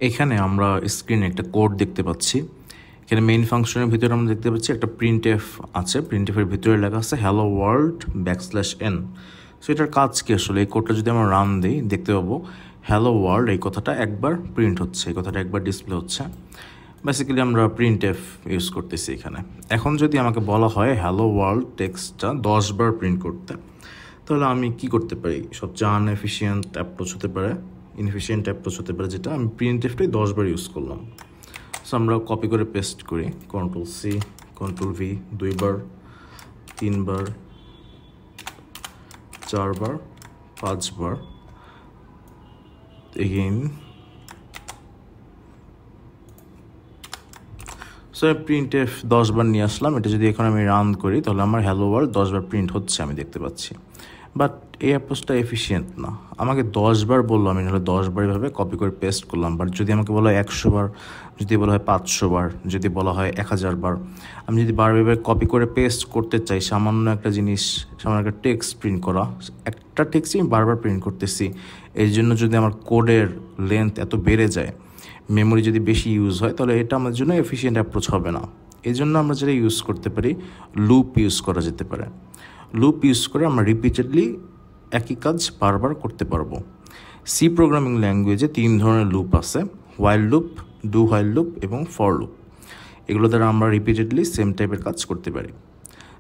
এখানে আমরা স্ক্রিনে একটা কোড দেখতে পাচ্ছি। এখানে মেইন ফাংশনের ভিতরে আমরা দেখতে পাচ্ছি একটা প্রিন্টএফ আছে। প্রিন্টএফের ভিতরে লেখা আছে হ্যালো ওয়ার্ল্ড \n। সো এটার কাজ কি আসলে? এই কোডটা যদি আমরা রান দিই দেখতে পাবো হ্যালো ওয়ার্ল্ড এই কথাটা একবার প্রিন্ট হচ্ছে, এই কথাটা একবার ডিসপ্লে হচ্ছে। বেসিক্যালি আমরা প্রিন্টএফ ইউজ করতেছি এখানে। এখন যদি আমাকে বলা হয় হ্যালো ওয়ার্ল্ড টেক্সটটা 10 বার প্রিন্ট করতে, তাহলে আমি কি করতে পারি? সবচেয়ে আনএফিশিয়েন্ট অ্যাপ্রোচ হতে পারে, ইনএফিশিয়েন্ট অ্যাপ্রোচ হতে পারে যেটা আমি প্রিন্টএফটাই 10 বার ইউজ করলাম। সো আমরা কপি করে পেস্ট করি, Ctrl+C Ctrl+V 2 বার, 3 বার, 4 বার, 5 বার, এগেইন। সো প্রিন্টএফ 10 বার নিয়ে আসলাম। এটা যদি এখন আমি রান করি তাহলে আমার হ্যালো ওয়ার্ল্ড 10 বার প্রিন্ট হচ্ছে, আমি দেখতে পাচ্ছি। বাট এই অ্যাপ্রোচটা এফিশিয়েন্ট না। আমাকে 10 বার বললো, আমি নাহলে 10 বার এভাবে কপি করে পেস্ট করলাম। বাট যদি আমাকে বলা হয় 100 বার, যদি বলা হয় 500 বার, যদি বলা হয় 1000 বার, আমি যদি বারবার কপি করে পেস্ট করতে চাই সামান্য একটা জিনিস, সামান্য একটা টেক্সট প্রিন্ট করা, একটা টেক্সটই আমি বারবার প্রিন্ট করতেছি, এই জন্য যদি আমার কোডের লেন্থ এত বেড়ে যায়, মেমোরি যদি বেশি ইউজ হয়, তাহলে এটা আমার জন্য এফিশিয়েন্ট অ্যাপ্রোচ হবে না। এই জন্য আমরা যেটা ইউজ করতে পারি, লুপ ইউজ করা যেতে পারে। লুপ ইউজ করে আমরা রিপিটেডলি একই কাজ বারবার করতে পারবো। সি প্রোগ্রামিং ল্যাঙ্গুয়েজে 3 ধরনের লুপ আছে: while loop, do while loop এবং ফর লুপ। এগুলো দ্বারা আমরা রিপিটেডলি সেম টাইপের কাজ করতে পারি।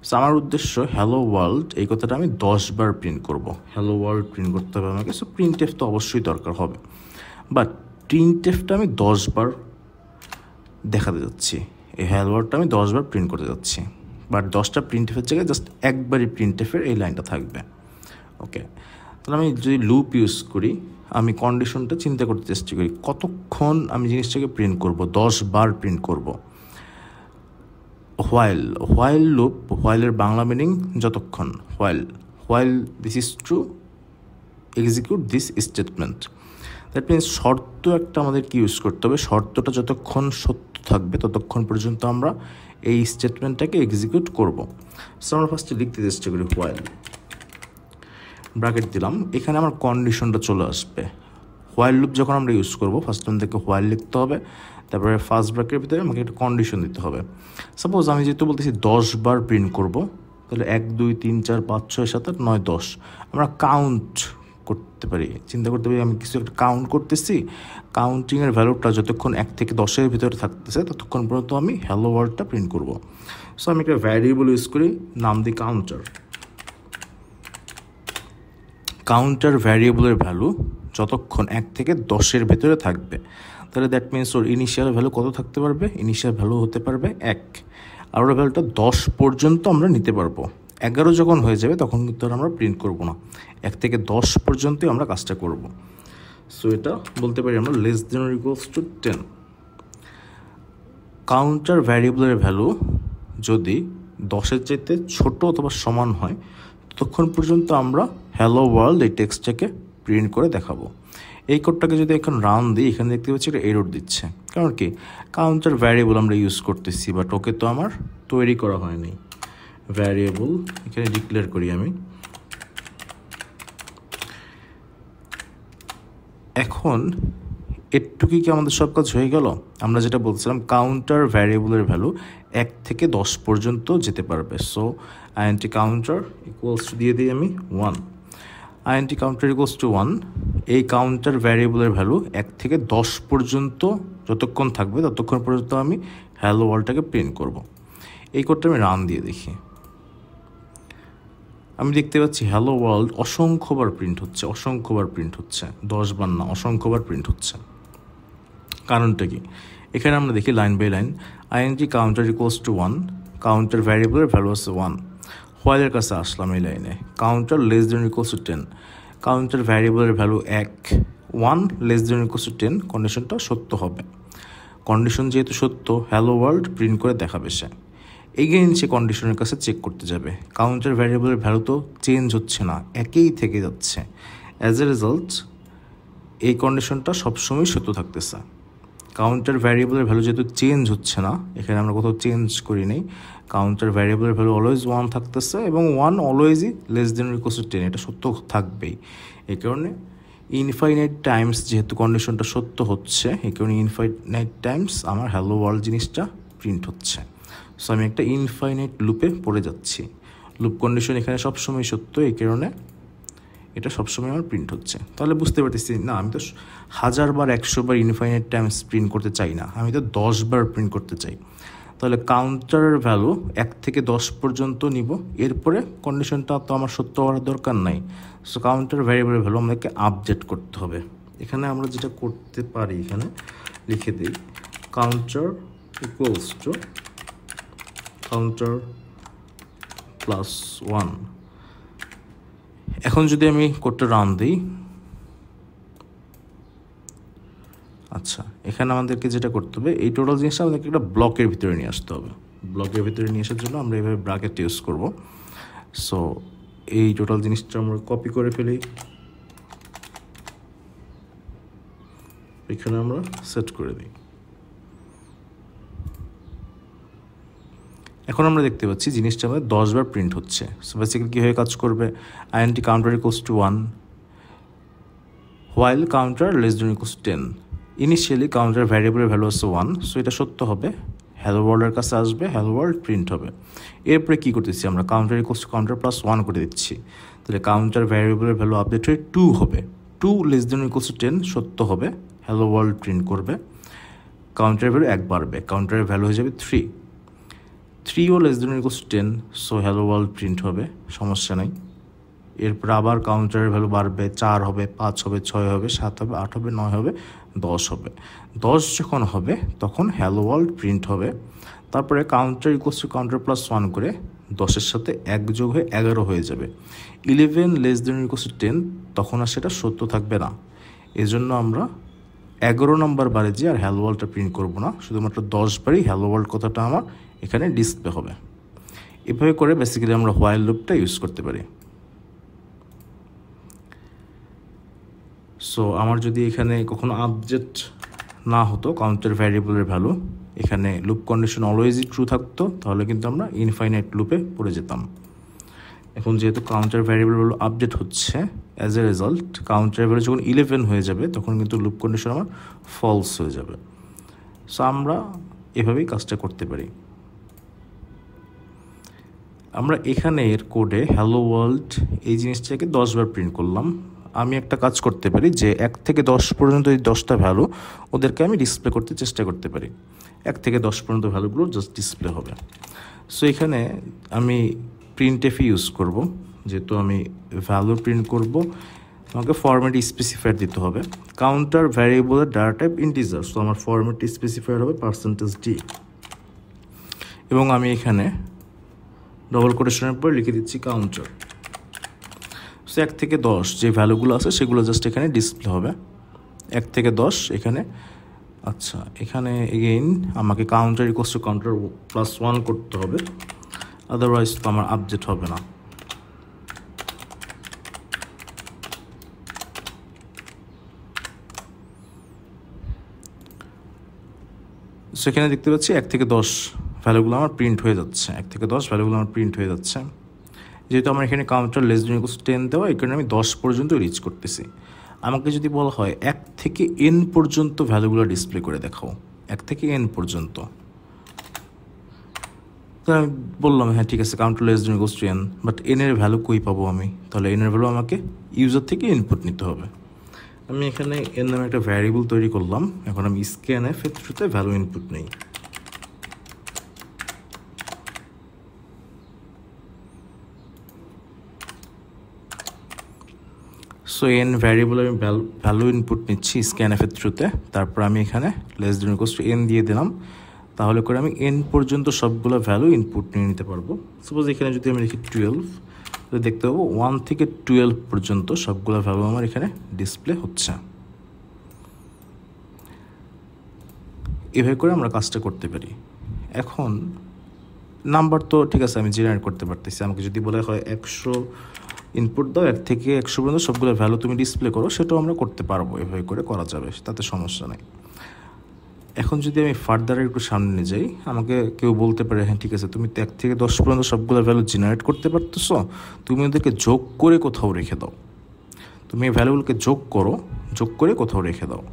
সো আমার উদ্দেশ্য হ্যালো ওয়ার্ল্ড এই কথাটা আমি 10 বার প্রিন্ট করব। হ্যালো ওয়ার্ল্ড প্রিন্ট করতে হবে আমাকে। সো প্রিন্টএফ তো অবশ্যই দরকার হবে, বাট প্রিন্টএফটা আমি 10 বার দেখাতে যাচ্ছি। এই হ্যালো ওয়ার্ল্ডটা আমি 10 বার প্রিন্ট করতে যাচ্ছি, বাট 10টা প্রিন্টএফের জায়গায় জাস্ট একবারই প্রিন্টএফের এই লাইনটা থাকবে। ওকে, তাহলে আমি যদি লুপ ইউজ করি, আমি কন্ডিশনটা চিন্তা করতে চেষ্টা করি কতক্ষণ আমি জিনিসটাকে প্রিন্ট করব। 10 বার প্রিন্ট করব। হোয়াইল লুপ, হোয়াইলের বাংলা মিনিং যতক্ষণ। While this is true, execute this statement. That means শর্ত একটা আমাদের কি ইউজ করতে হবে, শর্তটা যতক্ষণ সত্য থাকবে ততক্ষণ পর্যন্ত আমরা এই স্টেটমেন্টটাকে এক্সিকিউট করব। সো আমরা ফার্স্টে লিখতে চেষ্টা করি হোয়াইল, ব্র্যাকেট দিলাম, এখানে আমার কন্ডিশনটা চলে আসবে। হোয়াইল লুপ যখন আমরা ইউজ করবো ফার্স্ট টাইম থেকে হোয়াইল লিখতে হবে, তারপরে ফার্স্ট ব্র্যাকেটের ভিতরে আমাকে একটা কন্ডিশন দিতে হবে। সাপোজ আমি যেহেতু বলতেছি 10 বার প্রিন্ট করব, তাহলে 1 2 3 4 5 6 7 8 9 10 আমরা কাউন্ট করতে পারি, চিন্তা করতে পারি আমি কিছু একটা কাউন্ট করতেছি। কাউন্টিংয়ের ভ্যালুটা যতক্ষণ 1 থেকে 10-এর ভিতরে থাকতেছে ততক্ষণ পর্যন্ত আমি হ্যালো ওয়ার্ল্ডটা প্রিন্ট করব। সো আমি একটা ভ্যারিয়েবল ইউজ করি, নাম দিই কাউন্টার। কাউন্টার ভ্যারিয়েবলের ভ্যালু যতক্ষণ 1 থেকে 10-এর ভেতরে থাকবে, তাহলে that means or initial value কত থাকতে পারবে? ইনিশিয়াল ভ্যালু হতে পারবে 1, আর ওর ভ্যালুটা 10 পর্যন্ত আমরা নিতে পারবো। 11 যখন হয়ে যাবে তখন কিন্তু আমরা প্রিন্ট করব না, 1 থেকে 10 পর্যন্তই আমরা কাজটা করব। সো এটা বলতে পারি আমরা <10। কাউন্টার ভ্যারিয়েবলের ভ্যালু যদি 10-এর চাইতে ছোট অথবা সমান হয় ততক্ষণ পর্যন্ত আমরা হ্যালো ওয়ার্ল্ড এই টেক্সটটাকে প্রিন্ট করে দেখাবো। এই কোডটাকে যদি এখন রান দিই, এখানে দেখতে পাচ্ছি এটা এরর দিচ্ছে। কারণ কি? কাউন্টার ভ্যারিয়েবল আমরা ইউজ করতেছি, বাট ওকে তো আমার তৈরি করা হয়নি। ভ্যারিয়েবল এখানে ডিক্লেয়ার করি আমি। এখন এটুকুই কি আমাদের সব কাজ হয়ে গেল? আমরা যেটা বলছিলাম কাউন্টার ভ্যারিয়েবলের ভ্যালু 1 থেকে 10 পর্যন্ত যেতে পারবে। So int counter equals two দিয়ে দিই আমি 1। আইএনটি কাউন্টার ইকুয়ালস টু 1, এই কাউন্টার ভ্যারিয়েবলের ভ্যালু 1 থেকে 10 পর্যন্ত যতক্ষণ থাকবে ততক্ষণ পর্যন্ত আমি হ্যালো ওয়ার্ল্ডটাকে প্রিন্ট করব। এই কোডটা আমি রান দিয়ে দেখি, আমি দেখতে পাচ্ছি হ্যালো ওয়ার্ল্ড অসংখ্যবার প্রিন্ট হচ্ছে, 10 বার না, অসংখ্যবার প্রিন্ট হচ্ছে। কারণটা কি? এখানে আমরা দেখি লাইন বাই লাইন, আইএনজি কাউন্টার ইকুয়ালস টু 1, কাউন্টার ভ্যারিয়েবলের ভ্যালু আছে 1। হোয়াইলের কাছে আসলাম এই লাইনে, কাউন্টার < টু 10, কাউন্টার ভ্যারিয়েবলের ভ্যালু 1, 1 < টু 10, কন্ডিশনটা সত্য হবে। কন্ডিশন যেহেতু সত্য, হ্যালো ওয়ার্ল্ড প্রিন্ট করে দেখাবে সে। এগেইন সে কন্ডিশনের কাছে চেক করতে যাবে, কাউন্টার ভ্যারিয়েবলের ভ্যালু তো চেঞ্জ হচ্ছে না, একই থেকে যাচ্ছে। অ্যাজ এ রেজাল্ট এই কন্ডিশনটা সবসময় সত্য থাকতেছে। কাউন্টার ভ্যারিয়েবলের ভ্যালু যেহেতু চেঞ্জ হচ্ছে না, এখানে আমরা কোথাও চেঞ্জ করি নেই, কাউন্টার ভ্যারিয়েবলের ভ্যালু অলওয়েজ 1 থাকতেছে এবং 1 অলওয়েজই < টু 10, এটা সত্য থাকবেই। এই কারণে ইনফাইনাইট টাইমস যেহেতু কন্ডিশনটা সত্য হচ্ছে, এই কারণে ইনফাইনাইট টাইমস আমার হ্যালো ওয়ার্ল্ড জিনিসটা প্রিন্ট হচ্ছে। সো আমি একটা ইনফাইনাইট লুপে পড়ে যাচ্ছি। লুপ কন্ডিশন এখানে সবসময় সত্য, এই কারণে এটা সবসময় আমার প্রিন্ট হচ্ছে। তাহলে বুঝতে পারতেছি না, আমি তো 1000 বার 100 বার ইনফাইনাইট টাইমস প্রিন্ট করতে চাই না, আমি তো 10 বার প্রিন্ট করতে চাই। তাহলে কাউন্টারের ভ্যালু 1 থেকে 10 পর্যন্ত নিব, এরপরে কন্ডিশনটা তো আমার সত্য হওয়ার দরকার নাই। সো কাউন্টার ভ্যারিয়েবলের ভ্যালু আমাদেরকে আপডেট করতে হবে। এখানে আমরা যেটা করতে পারি, এখানে লিখে দিই counter equals two counter plus 1। এখন যদি আমি কোডটা রান দিই, আচ্ছা এখানে আমাদেরকে যেটা করতে হবে, এই টোটাল জিনিসটা আমাদেরকে একটা ব্লকের ভিতরে নিয়ে আসতে হবে। ব্লকের ভিতরে নিয়ে আসার জন্য আমরা এইভাবে ব্র্যাকেট ইউজ করব। সো এই টোটাল জিনিসটা আমরা কপি করে ফেলি, এখানে আমরা সেট করে দিই। এখন আমরা দেখতে পাচ্ছি জিনিসটা আমাদের 10 বার প্রিন্ট হচ্ছে। সো বেসিক্যালি কীভাবে কাজ করবে, int counter equals to 1 while counter less than equals to 10। Initially counter ভ্যারিয়েবলের ভ্যালু হচ্ছে 1, সো এটা সত্য হবে, হ্যালো ওয়ার্ল্ডের কাছে আসবে, হ্যালো ওয়ার্ল্ড প্রিন্ট হবে। এরপরে কী করতেছি আমরা, counter equals two counter plus 1 করে দিচ্ছি। তাহলে কাউন্টার ভ্যারিয়েবলের ভ্যালু আপডেট হয়ে 2 হবে, 2 লেস দেন ইকুয়ালস টু 10 সত্য হবে, হ্যালো ওয়ার্ল্ড প্রিন্ট করবে। কাউন্টারের ভ্যালু 1 বাড়বে, কাউন্টারের ভ্যালু হয়ে যাবে 3, 3ও less than equals to 10, so hello world print হবে, সমস্যা নাই। এরপর আবার কাউন্টারের ভ্যালু বাড়বে, 4 হবে, 5 হবে, 6 হবে, 7 হবে, 8 হবে, 9 হবে, 10 হবে। 10 যখন হবে তখন হ্যালো ওয়ার্ল্ড প্রিন্ট হবে। তারপরে counter equals two counter plus 1 করে 10-এর সাথে 1 যোগ হয়ে 11 হয়ে যাবে। 11 লেস দেন ইকুয়ালস টু 10, তখন আর সেটা সত্য থাকবে না। এজন্য আমরা 11 নম্বর বারে যে আর হ্যালো ওয়ার্ল্ডটা প্রিন্ট করবো না, শুধুমাত্র 10 বারই হ্যালো ওয়ার্ল্ড কথাটা আমার এখানে ডিসপ্লে হবে। এভাবে করে বেসিক্যালি আমরা হোয়াইল লুপটা ইউজ করতে পারি। সো আমার যদি এখানে কখনো আপডেট না হতো কাউন্টার ভ্যারিয়েবলের ভ্যালু, এখানে লুপ কন্ডিশন অলওয়েজই ট্রু থাকতো, তাহলে কিন্তু আমরা ইনফাইনাইট লুপে পড়ে যেতাম। এখন যেহেতু কাউন্টার ভ্যারিয়েবল ভ্যালু আপডেট হচ্ছে, as a result counter value যখন 11 হয়ে যাবে তখন কিন্তু লুপ কন্ডিশন আমার ফলস হয়ে যাবে। সো আমরা এভাবেই কাজটা করতে পারি। আমরা এখানে এর কোডে হ্যালো ওয়ার্ল্ড এই জিনিসটাকে 10 বার প্রিন্ট করলাম। আমি একটা কাজ করতে পারি যে 1 থেকে 10 পর্যন্ত এই 10টা ভ্যালু ওদেরকে আমি ডিসপ্লে করতে চেষ্টা করতে পারি। 1 থেকে 10 পর্যন্ত ভ্যালুগুলো জাস্ট ডিসপ্লে হবে। সো এখানে আমি প্রিন্টএফ ইউজ করব, যেহেতু আমি ভ্যালু প্রিন্ট করব আমাকে ফরম্যাট স্পেসিফায়ার দিতে হবে। কাউন্টার ভ্যারিয়েবলের ডাটা টাইপ ইন্টিজার, সো আমার ফরম্যাট স্পেসিফায়ার হবে %d, এবং আমি এখানে ডবল কোটেশনের পর লিখে দিচ্ছি কাউন্টার। সো 1 থেকে 10 যে ভ্যালুগুলো আছে সেগুলো জাস্ট এখানে ডিসপ্লে হবে, 1 থেকে 10 এখানে। আচ্ছা এখানে এগেইন আমাকে counter equals two counter plus 1 করতে হবে, আদারওয়াইজ তো আমার আপডেট হবে না। সেখানে দেখতে পাচ্ছি 1 থেকে 10 ভ্যালুগুলো আমার প্রিন্ট হয়ে যাচ্ছে, 1 থেকে 10 ভ্যালুগুলো আমার প্রিন্ট হয়ে যাচ্ছে। যেহেতু আমার এখানে counter less than equals to 10 দেওয়া, এই কারণে আমি 10 পর্যন্ত রিচ করতেছি। আমাকে যদি বলা হয় 1 থেকে n পর্যন্ত ভ্যালুগুলো ডিসপ্লে করে দেখাও, 1 থেকে n পর্যন্ত, তো আমি বললাম হ্যাঁ ঠিক আছে counter less than equals two n, but n এর ভ্যালু কই পাবো আমি? তাহলে n এর ভ্যালু আমাকে ইউজার থেকে ইনপুট নিতে হবে। আমি এখানে n নামে একটা ভ্যারিয়েবল তৈরি করলাম, এখন আমি স্ক্যানএফ এর থ্রুতে ভ্যালু ইনপুট নেই। সো n ভ্যারিয়েবল আমি ভ্যালু ইনপুট নিচ্ছি স্ক্যানএফ এর থ্রুতে, তারপর আমি এখানে less than equals two n দিয়ে দিলাম, তাহলে করে আমি n পর্যন্ত সবগুলো ভ্যালু ইনপুট নিয়ে নিতে পারবো। সাপোজ এখানে যদি আমি লিখি 12, তো দেখতে পাবো 1 থেকে 12 পর্যন্ত সবগুলো ভ্যালু আমার এখানে ডিসপ্লে হচ্ছে। এভাবে করে আমরা কাজটা করতে পারি। এখন নাম্বার তো ঠিক আছে আমি জেনারেট করতে পারতেছি, আমাকে যদি বলা হয় 100 ইনপুট দাও, 1 থেকে 100 পর্যন্ত সবগুলো ভ্যালু তুমি ডিসপ্লে করো, সেটাও আমরা করতে পারবো, এভাবে করে করা যাবে, তাতে সমস্যা নেই। এখন যদি আমি ফার্দার একটু সামনে যাই, আমাকে কেউ বলতে পারে হ্যাঁ ঠিক আছে তুমি তো 1 থেকে 10 পর্যন্ত সবগুলো ভ্যালু জেনারেট করতে পারতেছো, তুমি ওদেরকে যোগ করে কোথাও রেখে দাও। তো তুমি এই ভ্যালুগুলোকে যোগ করো, যোগ করে কোথাও রেখে দাও,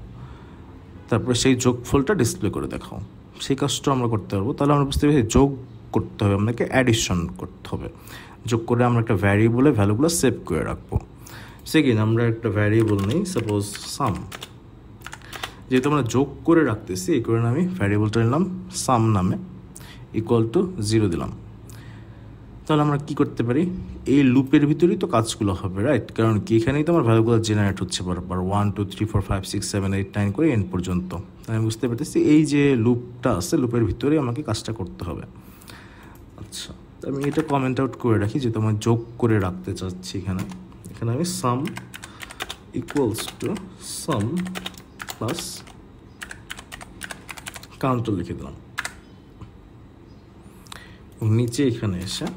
তারপরে সেই যোগফলটা ডিসপ্লে করে দেখাও। সেই কাজটা আমরা করতে পারবো। তাহলে আমরা বুঝতে পারছি যোগ করতে হবে, আপনাকে অ্যাডিশন করতে হবে। যোগ করে আমরা একটা ভ্যারিয়েবলে ভ্যালুগুলো সেভ করে রাখবো। সেকেন্ড, আমরা একটা ভ্যারিয়েবল নিই, সাপোজ সাম। যেহেতু আমরা যোগ করে রাখতেছি, এই কারণে আমি ভ্যারিয়েবলটা নিলাম সাম নামে, ইকুয়াল টু 0 দিলাম। তাহলে আমরা কি করতে পারি, এই লুপের ভিতরেই তো কাজগুলো হবে, রাইট? কারণ কি, এখানেই তো আমার ভ্যালুগুলো জেনারেট হচ্ছে বারবার 1 2 3 4 5 6 7 8 9 করে এন পর্যন্ত। তাই আমি বুঝতে পারতেছি এই যে লুপটা আছে, লুপের ভিতরে আমাকে কাজটা করতে হবে। আচ্ছা, আমি এটা কমেন্ট আউট করে রাখি, যেহেতু আমার যোগ করে রাখতে চাচ্ছি। এখানে আমি sum equals to sum plus counter লিখে দিলাম। নিচে এখানে এসে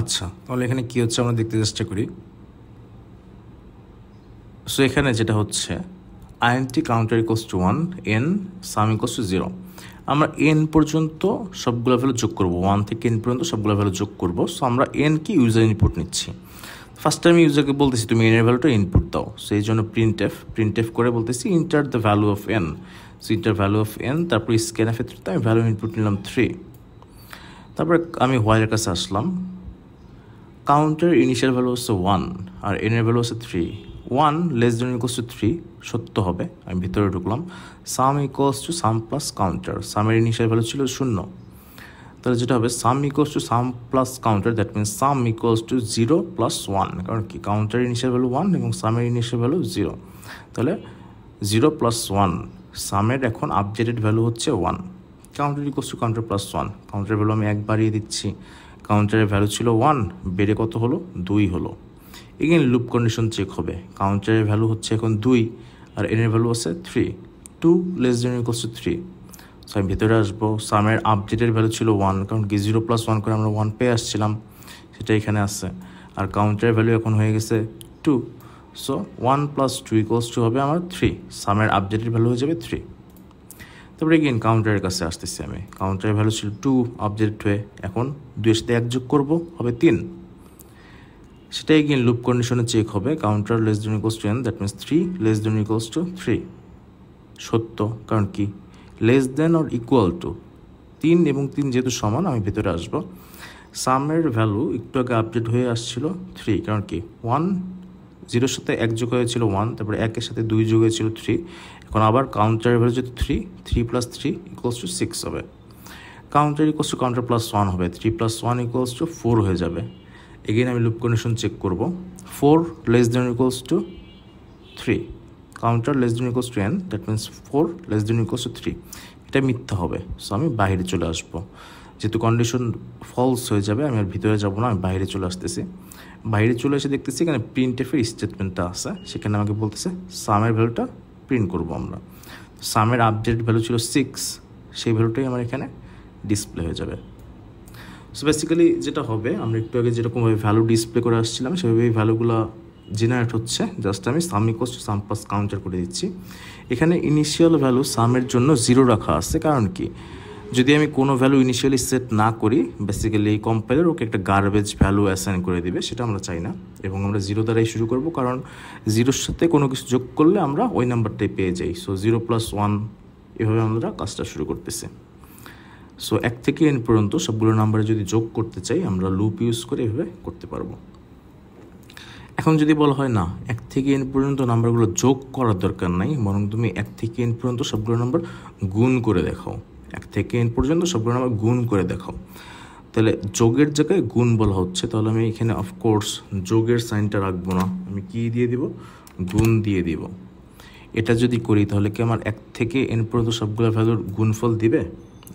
আচ্ছা, তাহলে এখানে কি হচ্ছে আমরা দেখতে চেষ্টা করি। সো এখানে যেটা হচ্ছে int counter equals to 1, n some equals to 0। আমরা n পর্যন্ত সবগুলো ভ্যালু যোগ করব, 1 থেকে n পর্যন্ত সবগুলো ভ্যালু যোগ করব। সো আমরা n কি ইউজার ইনপুট নিচ্ছি। ফার্স্ট আমি ইউজারকে বলতেছি তুমি n এর ভ্যালুটা ইনপুট দাও। সো এই জন্য প্রিন্ট এফ করে বলতেছি enter the value of n। So inter value of n, তারপর স্ক্যানএফ এর ক্ষেত্রে আমি ভ্যালু ইনপুট নিলাম 3। তারপরে আমি হোয়াইলের কাছে আসলাম। কাউন্টার ইনিশিয়াল ভ্যালু হচ্ছে 1 আর n এর ভ্যালু হচ্ছে 3। 1 লেস দেন ইকুয়ালস টু 3 সত্য হবে। আমি ভিতরে ঢুকলাম। Sum equals to sum plus counter, সামের ইনিশিয়াল ভ্যালু ছিল 0। তাহলে যেটা হবে sum equals to sum plus counter, that means sum equals to 0 plus 1। কারণ কি, কাউন্টার ইনিশিয়াল ভ্যালু 1 এবং সামের ইনিশিয়াল ভ্যালু 0। তাহলে 0 প্লাস 1, সামের এখন আপডেটেড ভ্যালু হচ্ছে 1। Counter equals two counter plus 1, কাউন্টারের ভ্যালু আমি 1 বাড়িয়ে দিচ্ছি। কাউন্টারের ভ্যালু ছিল 1, বেড়ে কত হলো, 2 হলো। এগেন লুপ কন্ডিশন চেক হবে। কাউন্টারের ভ্যালু হচ্ছে এখন 2 আর এন এর ভ্যালু আছে 3। 2 less than equals two 3। So আমি ভিতরে আসবো। সামের আপডেটের ভ্যালু ছিল 1, কারণ কি 0 প্লাস 1 করে আমরা 1 পেয়ে আসছিলাম, সেটা এখানে আছে। আর কাউন্টারের ভ্যালু এখন হয়ে গেছে 2। সো 1 প্লাস 2 ইকুয়ালস টু হবে আমার 3। সামের আপডেটেড ভ্যালু হয়ে যাবে 3। তারপরে এগেইন কাউন্টারের কাছে আসতেছি আমি। কাউন্টারের ভ্যালু ছিল 2, আপডেট হয়ে এখন 2 এর সাথে 1 যোগ করবো, হবে 3। সেটা এগেইন লুপ কন্ডিশনে চেক হবে। Counter less than equals two n, that means 3 less than equals two 3 সত্য। কারণ কি, less than or equal to 3 এবং 3 যেহেতু সমান, আমি ভেতরে আসবো। সামের ভ্যালু একটু আগে আপডেট হয়ে আসছিল 3, কারণ কি 1 0-এর সাথে 1 যোগ হয়েছিল 1, তারপরে 1-এর সাথে 2 যোগ হয়েছিল 3। এখন আবার কাউন্টারের ভ্যালু যেহেতু 3 প্লাস 3 ইকুয়ালস টু 6 হবে। Counter equals two counter plus 1 হবে, 3 প্লাস 1 ইকুয়ালস টু 4 হয়ে যাবে। এগেইন আমি লুপ কন্ডিশন চেক করব। 4 less than equals two 3, counter less than equals two n, that means 4 less than equals two 3। এটা মিথ্যা হবে। So আমি বাইরে চলে আসবো। যেহেতু কন্ডিশন ফলস হয়ে যাবে, আমি আর ভিতরে যাব না, আমি বাইরে চলে আসতেছি। বাইরে চলে এসে দেখতেছি এখানে প্রিন্ট এফের স্টেটমেন্টটা আছে। সেখানে আমাকে বলতেছে সামের ভ্যালুটা প্রিন্ট করব আমরা। সামের আপডেট ভ্যালু ছিল 6, সেই ভ্যালুটাই আমার এখানে ডিসপ্লে হয়ে যাবে। সো বেসিক্যালি যেটা হবে, আমরা একটু আগে যেরকমভাবে ভ্যালু ডিসপ্লে করে আসছিলাম সেভাবে এই ভ্যালুগুলো জেনারেট হচ্ছে। জাস্ট আমি sum equals to sum plus counter করে দিচ্ছি। এখানে ইনিশিয়াল ভ্যালু সামের জন্য 0 রাখা আছে। কারণ কি, যদি আমি কোনো ভ্যালু ইনিশিয়ালি সেট না করি, বেসিক্যালি কম্পাইলার ওকে একটা গার্বেজ ভ্যালু অ্যাসাইন করে দিবে, সেটা আমরা চাই না। এবং আমরা 0 দ্বারাই শুরু করব, কারণ 0-এর সাথে কোনো কিছু যোগ করলে আমরা ওই নাম্বারটাই পেয়ে যাই। সো 0 প্লাস 1, এভাবে আমরা কাজটা শুরু করতেছি। সো 1 থেকে n পর্যন্ত সবগুলো নাম্বারে যদি যোগ করতে চাই, আমরা লুপ ইউজ করে এভাবে করতে পারবো। এখন যদি বলা হয় না, 1 থেকে n পর্যন্ত নাম্বারগুলো যোগ করার দরকার নাই, বরং তুমি 1 থেকে n পর্যন্ত সবগুলো নাম্বার গুণ করে দেখাও। 1 থেকে n পর্যন্ত সবগুলো নাম্বার গুণ করে দেখাও। তাহলে যোগের জায়গায় গুণ বলা হচ্ছে, তাহলে আমি এখানে অফকোর্স যোগের সাইনটা রাখবো না, আমি কি দিয়ে দিব, গুণ দিয়ে দিব। এটা যদি করি তাহলে কি আমার 1 থেকে n পর্যন্ত সবগুলো ভ্যালুর গুণফল দিবে?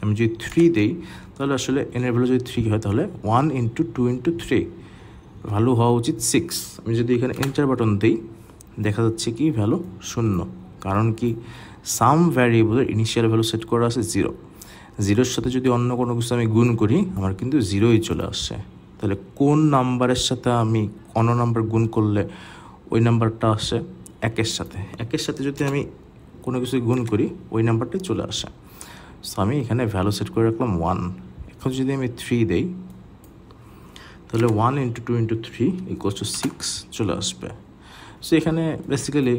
আমি যদি 3 দেই তাহলে আসলে n এর ভ্যালু যদি 3 হয় তাহলে 1 × 2 × 3 ভ্যালু হওয়া উচিত 6। আমি যদি এখানে এন্টার বাটন দিই দেখা যাচ্ছে কি ভ্যালু 0, কারণ কি সাম ভ্যারিয়েবলের ইনিশিয়াল ভ্যালু সেট করা আছে 0। 0-র সাথে যদি অন্য কোনো কিছু আমি গুণ করি আমার কিন্তু 0ই চলে আসছে। তাহলে কোন নাম্বারের সাথে আমি অন্য নাম্বার গুণ করলে ওই নাম্বারটা আসে? 1-এর সাথে। 1-এর সাথে যদি আমি কোনো কিছু গুণ করি ওই নাম্বারটাই চলে আসে। সো আমি এখানে ভ্যালু সেট করে রাখলাম 1। এখন যদি আমি 3 দেই তাহলে 1 × 2 × 3 = 6 চলে আসবে। সো এখানে বেসিক্যালি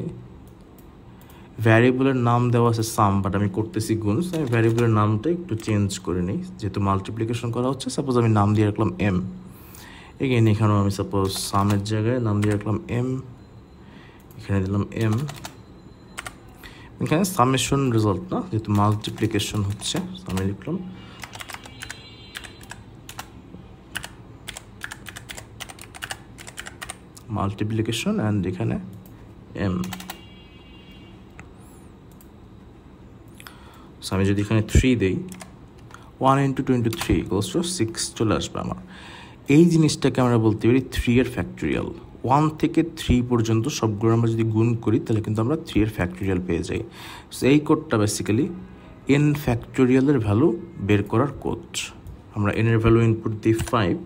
ভ্যারিয়েবলের নাম দেওয়া আছে সাম, বাট আমি করতেছি গুণ। সো আমি ভ্যারিয়েবলের নামটা একটু চেঞ্জ করে নিই, যেহেতু মাল্টিপ্লিকেশন করা হচ্ছে। সাপোজ আমি নাম দিয়ে রাখলাম m। এগেইন এখানেও আমি সাপোজ সামের জায়গায় নাম দিয়ে রাখলাম m, এখানে দিলাম m। এখানে সামেশন রেজাল্ট না, যেহেতু মাল্টিপ্লিকেশন হচ্ছে আমি লিখলাম মাল্টিপ্লিকেশন অ্যান্ড এখানে m। সো আমি যদি এখানে 3 দেই 1 × 2 × 3 = 6 চলে আসবে আমার। এই জিনিসটাকে আমরা বলতে পারি 3 এর ফ্যাক্টোরিয়াল। 1 থেকে 3 পর্যন্ত সবগুলো আমরা যদি গুণ করি তাহলে কিন্তু আমরা 3 এর ফ্যাক্টোরিয়াল পেয়ে যাই। সো এই কোডটা বেসিক্যালি n ফ্যাক্টোরিয়ালের ভ্যালু বের করার কোড। আমরা n এর ভ্যালু ইনপুট দিই 5,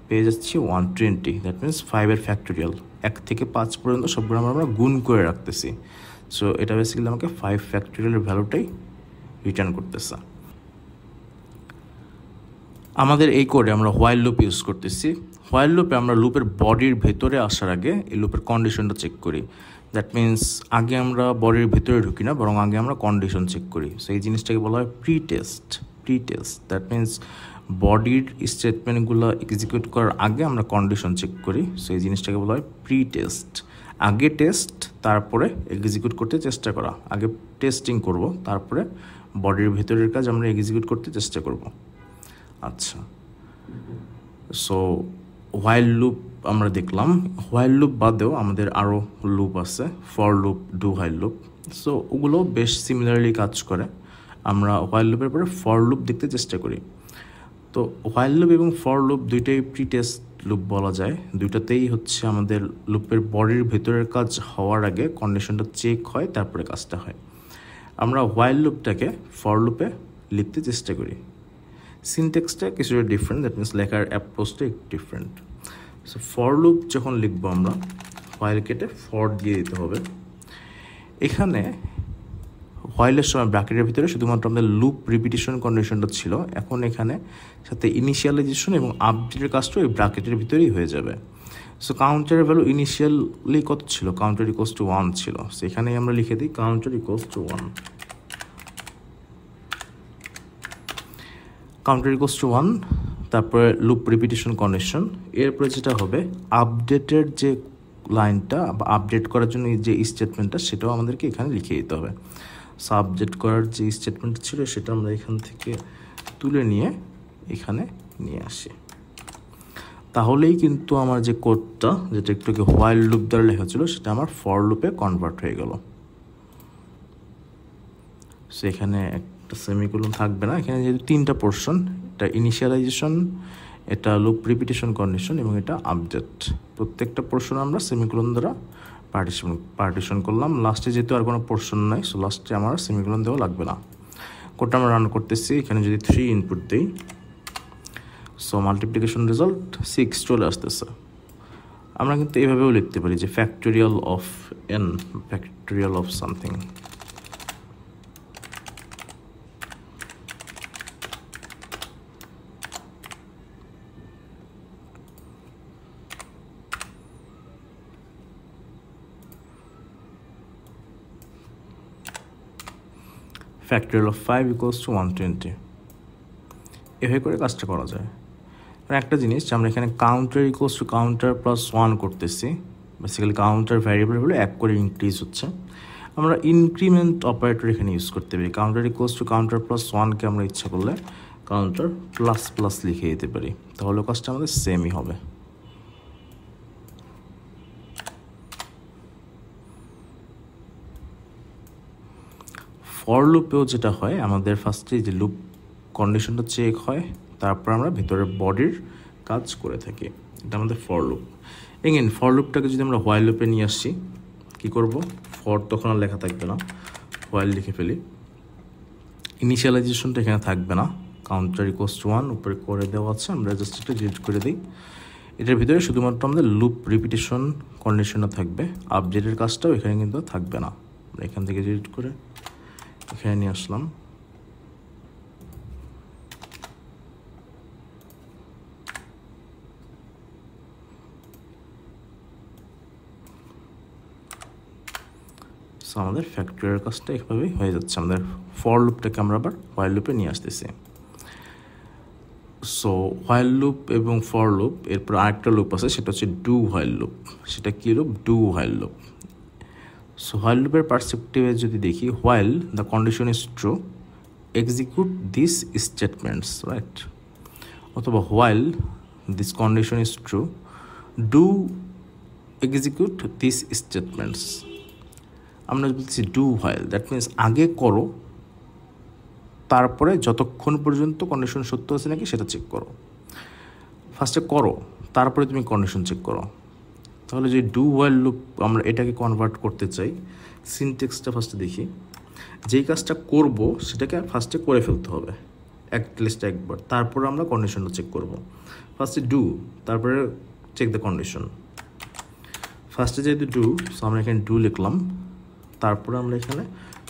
পেয়ে যাচ্ছি 120। দ্যাট মিনস 5 এর ফ্যাক্টোরিয়াল। 1 থেকে 5 পর্যন্ত সবগুলো আমরা গুণ করে রাখতেছি। সো এটা বেসিক্যালি আমাকে 5 ফ্যাক্টোরিয়ালের ভ্যালুটাই রিটার্ন করতেছে। আমাদের এই কোডে আমরা হোয়াইল লুপ ইউজ করতেছি। হোয়াইল লুপে আমরা লুপের বডির ভেতরে আসার আগে এই লুপের কন্ডিশনটা চেক করি। দ্যাট মিনস আগে আমরা বডির ভেতরে ঢুকি না, বরং আগে আমরা কন্ডিশন চেক করি। সো এই জিনিসটাকে বলা হয় প্রি টেস্ট। দ্যাট মিনস বডির স্টেটমেন্টগুলো এক্সিকিউট করার আগে আমরা কন্ডিশন চেক করি। সো এই জিনিসটাকে বলা হয় প্রি টেস্ট। আগে টেস্ট, তারপরে এক্সিকিউট করতে চেষ্টা করা। আগে টেস্টিং করব, তারপরে বডির ভেতরের কাজ আমরা এক্সিকিউট করতে চেষ্টা করব। আচ্ছা, সো হোয়াইল লুপ আমরা দেখলাম। হোয়াইল লুপ বাদেও আমাদের আরও লুপ আছে, for loop, do while loop. So ওগুলো বেশ সিমিলারলি কাজ করে। আমরা হোয়াইল লুপের পরে ফর লুপ দেখতে চেষ্টা করি। তো হোয়াইল লুপ এবং ফর লুপ দুইটাই প্রি টেস্ট লুপ বলা যায়। দুইটাতেই হচ্ছে আমাদের লুপের বডির ভেতরের কাজ হওয়ার আগে কন্ডিশনটা চেক হয়, তারপরে কাজটা হয়। আমরা হোয়াইল লুপটাকে ফর লুপে লিখতে চেষ্টা করি। সিনটেক্সটা কিছুটা ডিফারেন্ট, দ্যাট মিনস লেখার অ্যাপ্রোচটা একটু ডিফারেন্ট। সো ফর লুপ যখন লিখবো আমরা হোয়াইল কেটে ফর দিয়ে দিতে হবে। এখানে হোয়াইলের সময় ব্র্যাকেটের ভিতরে শুধুমাত্র আমাদের লুপ রিপিটিশন কন্ডিশনটা ছিল। এখন এখানে সাথে ইনিশিয়ালাইজেশন এবং আপডেটের কাজটা ওই ব্র্যাকেটের ভিতরেই হয়ে যাবে। সো কাউন্টারের ভ্যালু ইনিশিয়ালি কত ছিল? কাউন্টার = 1 ছিল। সো এখানেই আমরা লিখে দিই কাউন্টার = 1। কাউন্টার = 1, তারপরে লুপ রিপিটিশন কন্ডিশন। এরপরে যেটা হবে আপডেটের যে লাইনটা বা আপডেট করার জন্য যে স্টেটমেন্টটা সেটাও আমাদেরকে এখানে লিখে দিতে হবে। সো আপডেট করার যে স্টেটমেন্ট ছিল সেটা আমরা এখান থেকে তুলে নিয়ে এখানে নিয়ে আসি। তাহলেই কিন্তু আমার যে কোডটা, যেটা একটু হোয়াইল লুপ দ্বারা লেখা ছিল, সেটা আমার ফর লুপে কনভার্ট হয়ে গেল। সো এখানে একটা সেমিকোলন থাকবে না। এখানে যেহেতু 3টা পোর্শন, এটা ইনিশিয়ালাইজেশন, এটা লুপ রিপিটিশন কন্ডিশন এবং এটা আপডেট। প্রত্যেকটা পোর্শন আমরা সেমিকোলন দ্বারা পার্টিশন করলাম। লাস্টে যেহেতু আর কোনো পোর্শন নাই, সো লাস্টে আমার সেমিকোলন দেওয়া লাগবে না। কোডটা আমরা রান করতেছি। এখানে যদি 3 ইনপুট দিই, সো মাল্টিপ্লিকেশন রেজাল্ট 6 চলে আসতেছে। আমরা কিন্তু এইভাবেও লিখতে পারি যে factorial of n, factorial of something. Factorial of 5 = 120। এভাবে করে কাজটা করা যায়। একটা জিনিস, আমরা এখানে কাউন্টার = কাউন্টার +1 করতেছি। বেসিক্যালি কাউন্টার ভ্যারিয়েবল হলে 1 করে ইনক্রিজ হচ্ছে। আমরা ইনক্রিমেন্ট অপারেটর এখানে ইউজ করতে পারি। কাউন্টার = কাউন্টার +1কে আমরা ইচ্ছা করলে কাউন্টার প্লাস প্লাস লিখে দিতে পারি, তাহলে কাজটা আমাদের সেমই হবে। ফর লুপেও যেটা হয়, আমাদের ফার্স্টে যে লুপ কন্ডিশনটা চেক হয়, তারপর আমরা ভিতরে বডির কাজ করে থাকি। এটা আমাদের ফর লুপ। এগেন ফর লুপটাকে যদি আমরা হোয়াইল লুপে নিয়ে আসি, কী করব, ফর তখন আর লেখা থাকবে না, হোয়াইল লিখে ফেলি। ইনিশিয়ালাইজেশনটা এখানে থাকবে না, কাউন্টার ইকুয়ালস টু 1 উপরে করে দেওয়া আছে, আমরা জাস্ট এটা ডিলিট করে দিই। এটার ভিতরে শুধুমাত্র আমাদের লুপ রিপিটেশন কন্ডিশনটা থাকবে, আপডেটের কাজটাও এখানে কিন্তু থাকবে না। আমরা এখান থেকে ডিলিট করে এখানে নিয়ে আসলাম। সো আমাদের ফ্যাক্টরিয়াল কাজটা এভাবেই হয়ে যাচ্ছে। আমাদের ফর লুপটাকে আমরা আবার হোয়াইল লুপে নিয়ে আসতেছি। সো হোয়াইল লুপ এবং ফর লুপ, এরপর আরেকটা লুপ আছে, সেটা হচ্ছে ডু হোয়াইল লুপ। সেটা কী loop? Do while loop. So while লুপের পার্সপেক্টিভে যদি দেখি, while the condition is true execute this statements, right? অথবা while this condition is true do execute this statements. আমরা বলছি ডু হোয়াইল, দ্যাট মিনস আগে করো, তারপরে যতক্ষণ পর্যন্ত কন্ডিশন সত্য আছে নাকি সেটা চেক করো। ফার্স্টে করো, তারপরে তুমি কন্ডিশন চেক করো। তাহলে যে ডু হোয়াইল লুপ আমরা এটাকে কনভার্ট করতে চাই, সিনটেক্সটা ফার্স্টে দেখি। যেই কাজটা করব সেটাকে ফার্স্টে করে ফেলতে হবে অ্যাটলিস্ট একবার, তারপরে আমরা কন্ডিশনটা চেক করব। ফার্স্টে ডু, তারপরে চেক দ্য কন্ডিশন। ফার্স্টে যেহেতু ডু, সো আমরা এখানে ডু লিখলাম, তারপরে আমরা এখানে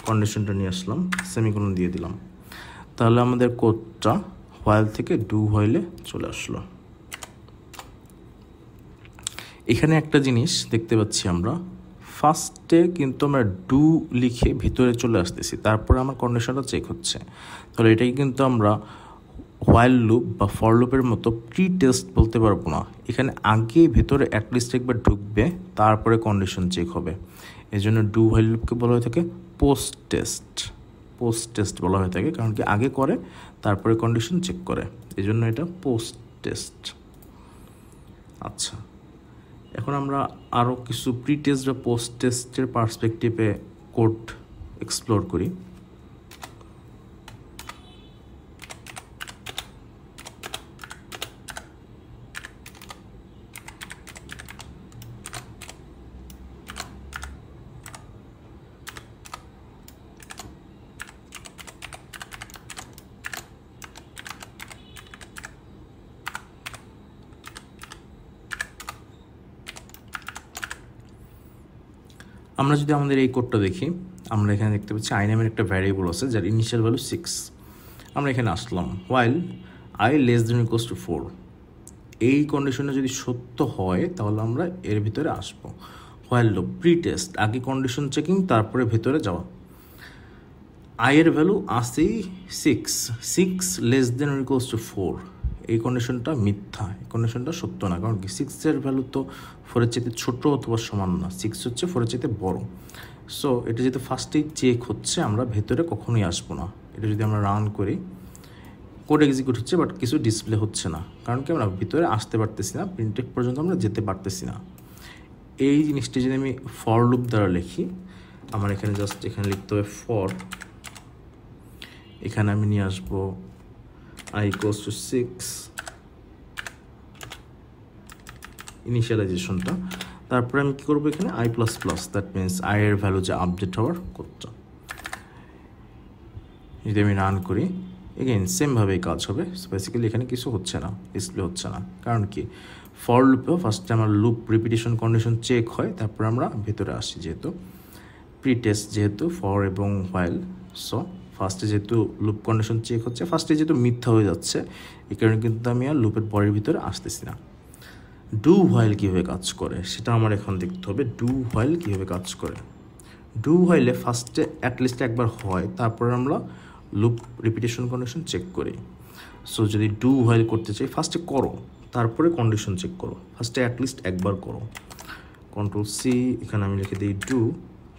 কন্ডিশনটা নিয়ে আসলাম, সেমিকোলন দিয়ে দিলাম। তাহলে আমাদের কোডটা হোয়াইল থেকে ডু হোয়াইলে চলে আসলো। এখানে একটা জিনিস দেখতে পাচ্ছি, আমরা ফার্স্টে কিন্তু আমরা ডু লিখে ভিতরে চলে আসতেছি, তারপরে আমার কন্ডিশনটা চেক হচ্ছে। তাহলে এটাকে কিন্তু আমরা হোয়াইল লুপ বা ফর লুপের মতো প্রি টেস্ট বলতে পারবো না। এখানে আগে ভিতরে অ্যাটলিস্ট একবার ঢুকবে, তারপরে কন্ডিশন চেক হবে। এই জন্য ডু হোয়াইল লুপকে বলা হয়ে থাকে পোস্ট টেস্ট। পোস্ট টেস্ট বলা হয়ে থাকে, কারণ কি আগে করে তারপরে কন্ডিশন চেক করে, এই জন্য এটা পোস্ট টেস্ট। আচ্ছা, এখন আমরা আরও কিছু প্রি টেস্ট বা পোস্ট টেস্টের পার্সপেক্টিভে কোড এক্সপ্লোর করি। আমরা যদি আমাদের এই কোডটা দেখি, আমরা এখানে দেখতে পাচ্ছি আই নামের একটা ভ্যারিয়েবল আছে যার ইনিশিয়াল ভ্যালু 6। আমরা এখানে আসলাম, while I less than equals to 4। এই কন্ডিশনটা যদি সত্য হয় তাহলে আমরা এর ভিতরে আসবো। হোয়াইল লুপ প্রি টেস্ট, আগে কন্ডিশন চেকিং, তারপরে ভেতরে যাওয়া। আইয়ের ভ্যালু আসেই 6 লেস দেন ইকুয়ালস টু 4। এই কন্ডিশনটা মিথ্যা, এই কন্ডিশনটা সত্য না, কারণ কি 6-এর ভ্যালু তো 4-এর চাইতে ছোটো অথবা সমান না, 6 হচ্ছে 4-এর চাইতে বড়। সো এটা যেহেতু ফার্স্টেই চেক হচ্ছে, আমরা ভেতরে কখনোই আসবো না। এটা যদি আমরা রান করি, কোড এক্সিকিউট হচ্ছে, বাট কিছু ডিসপ্লে হচ্ছে না, কারণ কি আমরা ভিতরে আসতে পারতেছি না, প্রিন্টেক পর্যন্ত আমরা যেতে পারতেছি না। এই জিনিসটি যদি আমি ফর লুপ দ্বারা লিখি, আমার এখানে জাস্ট এখানে লিখতে হবে ফর, এখানে আমি নিয়ে আসবো i equals to 6 ইনিশিয়ালাইজেশনটা, তারপরে আমি কী করবো এখানে i++, দ্যাট মিনস i এর ভ্যালু যে আপডেট হওয়ার কোডটা। যদি আমি রান করি, এগেইন সেমভাবেই কাজ হবে। বেসিক্যালি এখানে কিছু হচ্ছে না, ডিসপ্লে হচ্ছে না, কারণ কি ফর লুপেও ফার্স্টে আমার লুপ রিপিটেশন কন্ডিশন চেক হয়, তারপরে আমরা ভেতরে আসি, যেহেতু প্রি টেস্ট, যেহেতু ফর এবং হোয়াইল। সো ফার্স্টে যেহেতু লুপ কন্ডিশন চেক হচ্ছে, ফার্স্টে যেহেতু মিথ্যা হয়ে যাচ্ছে, এই কারণে কিন্তু আমি আর লুপের বডির ভিতরে আসতেছি না। ডু হোয়াইল কীভাবে কাজ করে সেটা আমার এখন দেখতে হবে। ডু হোয়াইল কীভাবে কাজ করে, ডু হোয়াইলে ফার্স্টে অ্যাটলিস্ট একবার হয়, তারপরে আমরা লুপ রিপিটেশন কন্ডিশন চেক করি। সো যদি ডু হোয়াইল করতে চাই, ফার্স্টে করো, তারপরে কন্ডিশন চেক করো, ফার্স্টে অ্যাটলিস্ট একবার করো। Ctrl+C, এখানে আমি লিখে দিই ডু,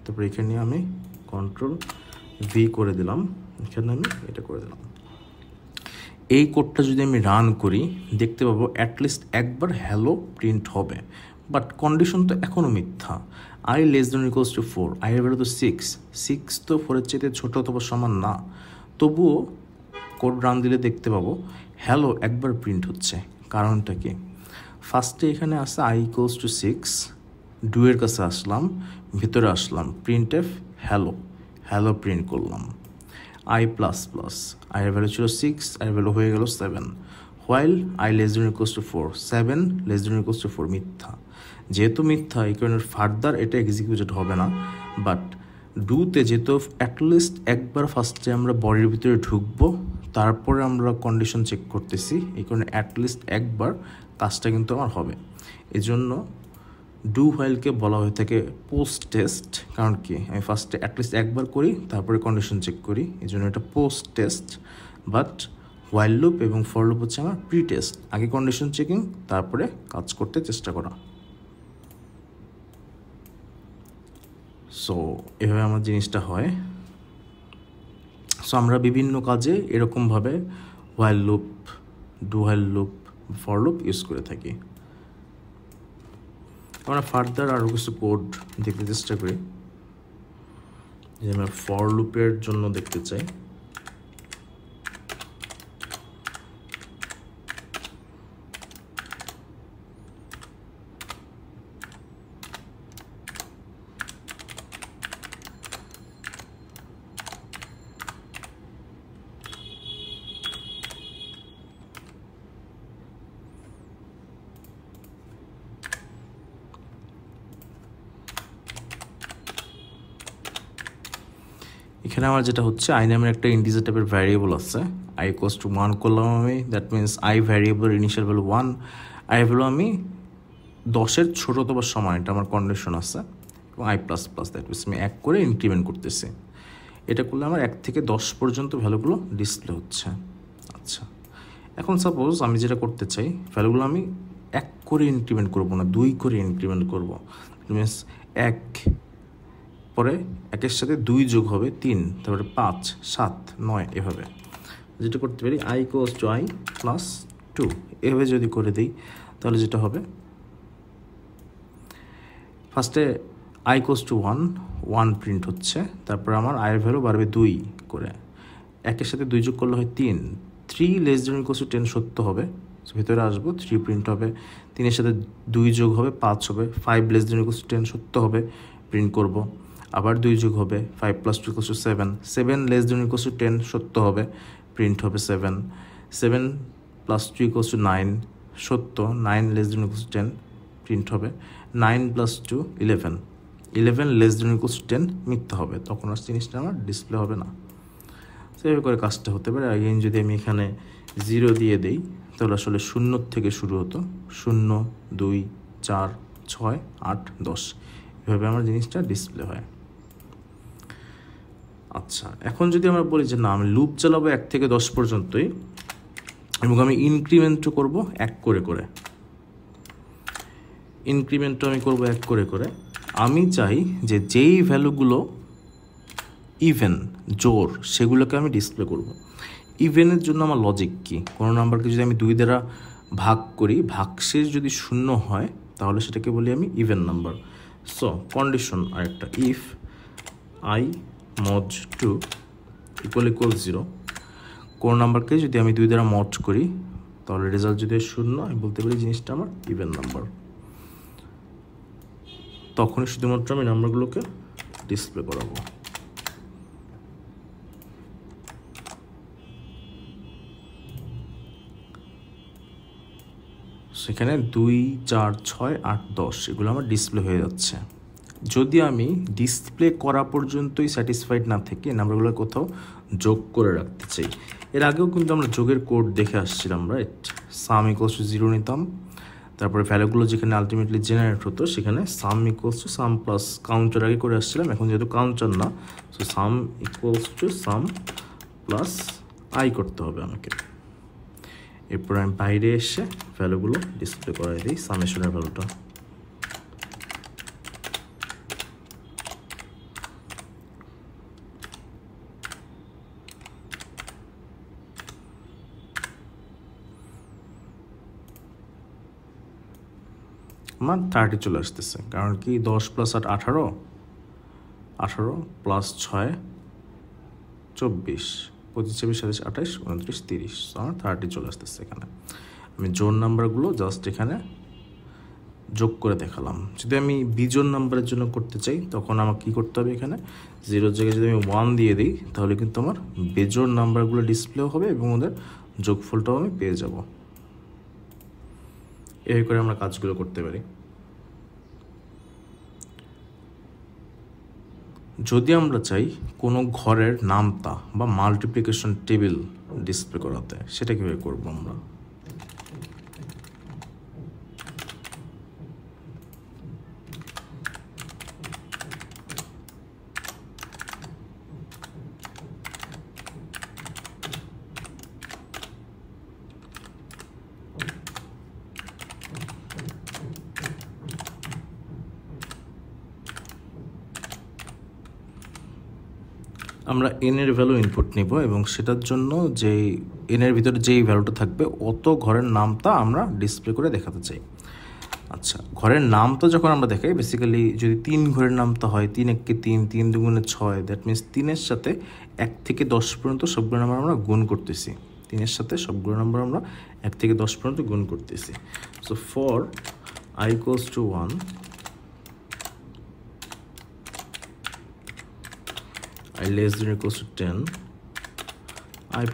তারপরে এখানে আমি Ctrl+V করে দিলাম, এখানে আমি এটা করে দিলাম। এই কোডটা যদি আমি রান করি দেখতে পাবো অ্যাটলিস্ট একবার হ্যালো প্রিন্ট হবে, বাট কন্ডিশন তো এখনও মিথ্যা। I less than equals to 4, I এর ভ্যালু তো 6 তো 4-এর চাইতে ছোটো অথবা সমান না। তবুও কোড রান দিলে দেখতে পাবো হ্যালো একবার প্রিন্ট হচ্ছে। কারণটা কি? ফার্স্টে এখানে আছে আই ইকুয়ালস টু 6, ডুয়ের কাছে আসলাম, ভিতরে আসলাম, print f hello, hello print করলাম। আই প্লাস প্লাস, আই এর ভ্যালু ছিল 6, আই এর ভ্যালু হয়ে গেল 7, while I less than equals to 4, 7 less than equals to 4 মিথ্যা। যেহেতু মিথ্যা এই কারণে ফার্দার এটা এক্সিকিউটেড হবে না, বাট ডুতে যেহেতু অ্যাটলিস্ট একবার ফার্স্টে আমরা বডির ভিতরে ঢুকবো, তারপরে আমরা কন্ডিশন চেক করতেছি, এই কারণে অ্যাটলিস্ট একবার কাজটা কিন্তু আমার হবে। এই জন্য ডু হোয়াইলকে বলা হয়ে থাকে পোস্ট টেস্ট। কারণ কি, আমি ফার্স্টে অ্যাটলিস্ট একবার করি তারপরে কন্ডিশন চেক করি, এই জন্য এটা post test. But while loop এবং ফর লুপ হচ্ছে আমার প্রি টেস্ট, আগে কন্ডিশন চেকিং তারপরে কাজ করতে চেষ্টা করা। সো এভাবে আমার জিনিসটা হয়। সো আমরা বিভিন্ন কাজে এরকমভাবে while loop, do while loop, for loop use করে থাকি। আমরা ফার্দার আরও কিছু কোড দেখতে চেষ্টা করি, যে আমরা ফর লুপের জন্য দেখতে চাই। এখানে আমার যেটা হচ্ছে আই নামের একটা ইন্টিজার টাইপের ভ্যারিয়েবল আছে, আই ইকুয়ালস টু 1 করলাম আমি, that means I variable initial value 1, I value আমি 10-এর ছোটো অথবা সমান, এটা আমার কন্ডিশন আছে, এবং I plus plus that means আমি 1 করে ইনক্রিমেন্ট করতেছি। এটা করলে আমার 1 থেকে 10 পর্যন্ত ভ্যালুগুলো ডিসপ্লে হচ্ছে। আচ্ছা, এখন সাপোজ আমি যেটা করতে চাই, ভ্যালুগুলো আমি 1 করে ইনক্রিমেন্ট করবো না, 2 করে ইনক্রিমেন্ট করবো। মিনস 1 পরে 1-এর সাথে 2 যোগ হবে 3, তারপরে 5, 7, 9, এভাবে যেটা করতে পারি I equals two I plus 2, এভাবে যদি করে দিই তাহলে যেটা হবে, ফার্স্টে আই ইকুয়ালস টু 1 প্রিন্ট হচ্ছে, তারপর আমার আয়ের ভ্যালু বাড়বে 2 করে, 1-এর সাথে 2 যোগ করলে হয় 3 লেস দেন ইকুয়ালস টু 10 সত্য হবে, ভিতরে আসবো 3 প্রিন্ট হবে, 3-এর সাথে 2 যোগ হবে 5 হবে, 5 লেস দেন ইকুয়ালস টু 10 সত্য হবে, প্রিন্ট করব। আবার 2 যোগ হবে 5 plus 2 equals to 7, 7 less than equals to 10 সত্য হবে, প্রিন্ট হবে 7, 7 প্লাস 2 ইকুয়ালস টু 9 সত্য, 9 less than equals to 10 print হবে, 9 plus 2 11, 11 less than equals to 10 মিথ্যা হবে, তখন আর জিনিসটা আমার ডিসপ্লে হবে না। সেভাবে করে কাজটা হতে পারে। আগেন যদি আমি এখানে 0 দিয়ে দেই তাহলে আসলে 0 থেকে শুরু হতো, 0, 2, 4, 6, 8, 10, এভাবে আমার জিনিসটা ডিসপ্লে হয়। আচ্ছা, এখন যদি আমরা বলি যে না আমি লুপ চালাবো 1 থেকে 10 পর্যন্তই, এবং আমি ইনক্রিমেন্টও করব 1 করে করে, ইনক্রিমেন্টও আমি করব 1 করে করে। আমি চাই যে যেই ভ্যালুগুলো ইভেন, জোর, সেগুলোকে আমি ডিসপ্লে করব। ইভেনের জন্য আমার লজিক কি, কোনো নাম্বারকে যদি আমি 2 দ্বারা ভাগ করি, ভাগশেষ যদি 0 হয় তাহলে সেটাকে বলি আমি ইভেন নাম্বার। সো কন্ডিশন আরেকটা, ইফ আই মড 2 ইকুয়াল 0, কোন নাম্বারকে যদি আমি 2 দ্বারা মড করি তাহলে রেজাল্ট যদি 0, আমি বলতে পারি জিনিসটা আমার ইভেন নাম্বার। তখনই শুধুমাত্র আমি নাম্বারগুলোকে ডিসপ্লে করাবো। সেখানে 2, 4, 6, 8, 10 এগুলো আমার ডিসপ্লে হয়ে যাচ্ছে। যদি আমি ডিসপ্লে করা পর্যন্তই স্যাটিসফাইড না থেকে নাম্বারগুলো কোথাও যোগ করে রাখতে চাই, এর আগেও কিন্তু আমরা যোগের কোড দেখে আসছিলাম, রাইট? সাম ইকুয়ালস টু 0 নিতাম, তারপরে ভ্যালুগুলো যেখানে আলটিমেটলি জেনারেট হতো সেখানে sum equals to sum plus counter আগে করে আসছিলাম। এখন যেহেতু কাউন্টার না, so sum equals to sum plus I করতে হবে আমাকে। এরপর আমি বাইরে এসে ভ্যালুগুলো ডিসপ্লে করাই দিই, সামেশনের ভ্যালুটা। আমার 30 চলে আসতেছে, কারণ কি 10 + 8 18, 18 + 6 24, 25 26 27 28 29 30, আমার 30 চলে আসতেছে। এখানে আমি জোন নাম্বারগুলো জাস্ট এখানে যোগ করে দেখালাম। যদি আমি বিজোড় নাম্বারের জন্য করতে চাই তখন আমাকে কী করতে হবে, এখানে 0-র জায়গায় যদি আমি 1 দিয়ে দিই তাহলে কিন্তু আমার বেজোড় নাম্বারগুলো ডিসপ্লেও হবে এবং ওদের যোগফলটাও আমি পেয়ে যাব। এই করে আমরা কাজগুলো করতে পারি। যদি আমরা চাই কোনো ঘরের নামতা বা মাল্টিপ্লিকেশন টেবিল ডিসপ্লে করাতে, সেটা কীভাবে করবো আমরা? আমরা এনের ভ্যালু ইনপুট নিব এবং সেটার জন্য যেই এনের ভিতরে যেই ভ্যালুটা থাকবে অত ঘরের নামটা আমরা ডিসপ্লে করে দেখাতে চাই। আচ্ছা, ঘরের নামটা যখন আমরা দেখাই, বেসিক্যালি যদি 3 ঘরের নামটা হয় 3 × 1 = 3, 3 × 2 = 6, দ্যাট মিনস 3-এর সাথে 1 থেকে 10 পর্যন্ত সবগুলো নাম্বার আমরা গুণ করতেছি। 3-এর সাথে সবগুলো নাম্বার আমরা 1 থেকে 10 পর্যন্ত গুণ করতেছি। So for i = 1, i <= 10, i++।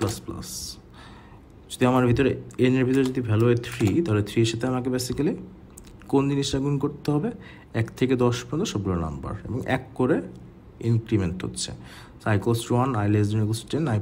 যদি আমার ভিতরে এনের ভিতরে যদি ভ্যালু হয় 3, তাহলে 3-এর সাথে আমাকে বেসিক্যালি কোন জিনিসটা গুণ করতে হবে? 1 থেকে 10 পর্যন্ত সবগুলো নাম্বার এবং 1 করে ইনক্রিমেন্ট হচ্ছে। i = 1, i <= 10, i++।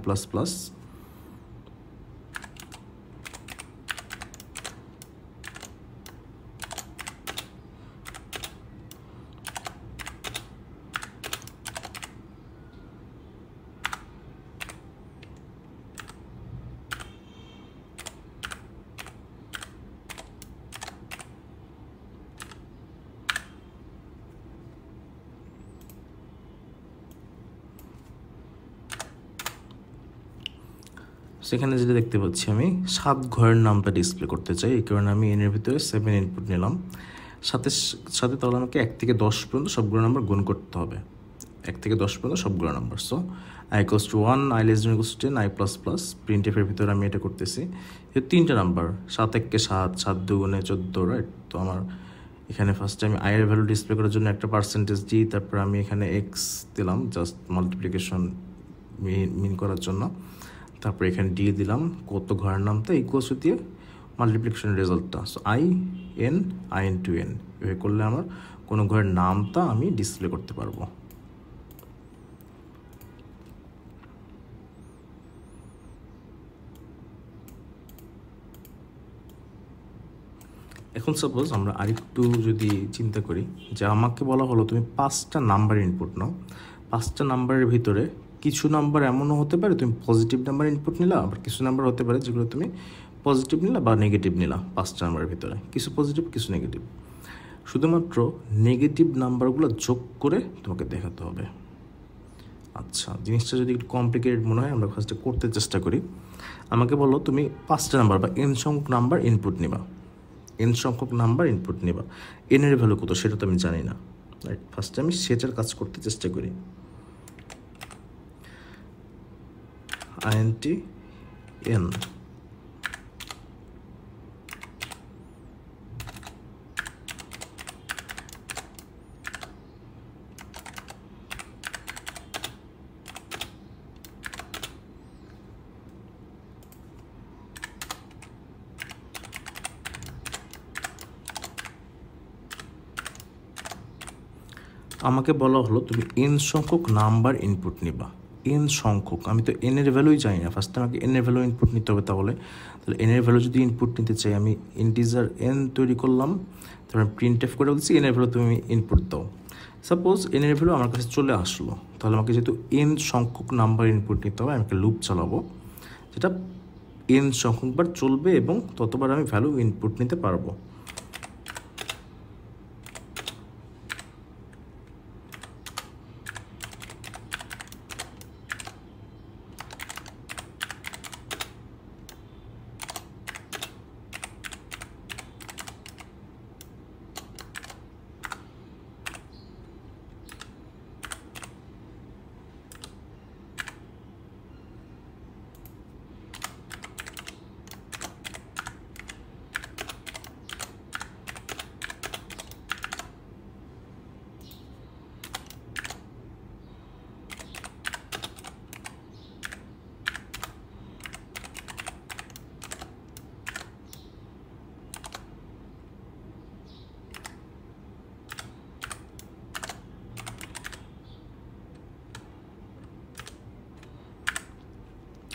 সেখানে যেটা দেখতে পাচ্ছি, আমি 7 ঘরের নামটা ডিসপ্লে করতে চাই, এই কারণে আমি এনের ভিতরে 7 ইনপুট নিলাম। সাথে সাথে তাহলে আমাকে 1 থেকে 10 পর্যন্ত সবগুলো নাম্বার গুণ করতে হবে, 1 থেকে 10 পর্যন্ত সবগুলো number. So i = 1, i <= 10, i++। প্রিন্টএফের ভিতরে আমি এটা করতেছি। এই 3টা নাম্বার 7 × 1 = 7, 7 × 2 = 14, রাইট? তো আমার এখানে ফার্স্টে আমি আয়ের ভ্যালু ডিসপ্লে করার জন্য একটা পার্সেন্টেজ দিই, তারপর আমি এখানে এক্স দিলাম জাস্ট মাল্টিপ্লিকেশন মিন করার জন্য। তারপর এখানে ডি দিলাম কত ঘরের নামটা ইকুয়ালস দিয়ে মাল্টিপ্লিকেশন রেজাল্টটা। সো i n × n এভাবে করলে আমার কোনো ঘরের নামটা আমি ডিসপ্লে করতে পারবো। এখন সাপোজ আমরা আরেকটু যদি চিন্তা করি যে আমাকে বলা হলো তুমি 5টা নাম্বার ইনপুট নাও, 5টা নাম্বারের ভিতরে কিছু নাম্বার এমনও হতে পারে তুমি পজিটিভ নাম্বার ইনপুট নিলা, আবার কিছু নাম্বার হতে পারে যেগুলো তুমি পজিটিভ নিলা বা নেগেটিভ নিলা। 5টা নাম্বারের ভিতরে কিছু পজিটিভ কিছু নেগেটিভ, শুধুমাত্র নেগেটিভ নাম্বারগুলো যোগ করে তোমাকে দেখাতে হবে। আচ্ছা, জিনিসটা যদি একটু কমপ্লিকেটেড মনে হয় আমরা ফার্স্টে করতে চেষ্টা করি। আমাকে বলো তুমি 5টা নাম্বার বা n সংখ্যক নাম্বার ইনপুট নিবা, n সংখ্যক নাম্বার ইনপুট নিবা, এনের ভ্যালু কত সেটা তো আমি জানি না, রাইট? ফার্স্টে আমি সেটার কাজ করতে চেষ্টা করি। int n আমাকে বলা হলো তুমি n সংখ্যক নাম্বার ইনপুট নিবা। n সংখ্যক, আমি তো n এর ভ্যালুই জানি না, ফার্স্টে আমাকে n এর ভ্যালু ইনপুট নিতে হবে। তাহলে n এর ভ্যালু যদি ইনপুট নিতে চাই আমি ইন্টিজার n তৈরি করলাম, তারপরে প্রিন্টএফ করে বলছি n এর ভ্যালু তুমি ইনপুট দাও। সাপোজ n এর ভ্যালু আমার কাছে চলে আসলো, তাহলে আমাকে যেহেতু n সংখ্যক নাম্বার ইনপুট নিতে হবে, আমাকে লুপ চালাবো যেটা n সংখ্যকবার চলবে এবং ততবার আমি ভ্যালু ইনপুট নিতে পারবো।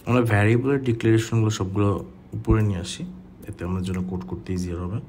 আমরা ভ্যারিয়েবলের ডিক্লারেশনগুলো সবগুলো উপরে নিয়ে আসি, এতে আমাদের জন্য কোড করতে ইজিয়ার হবে।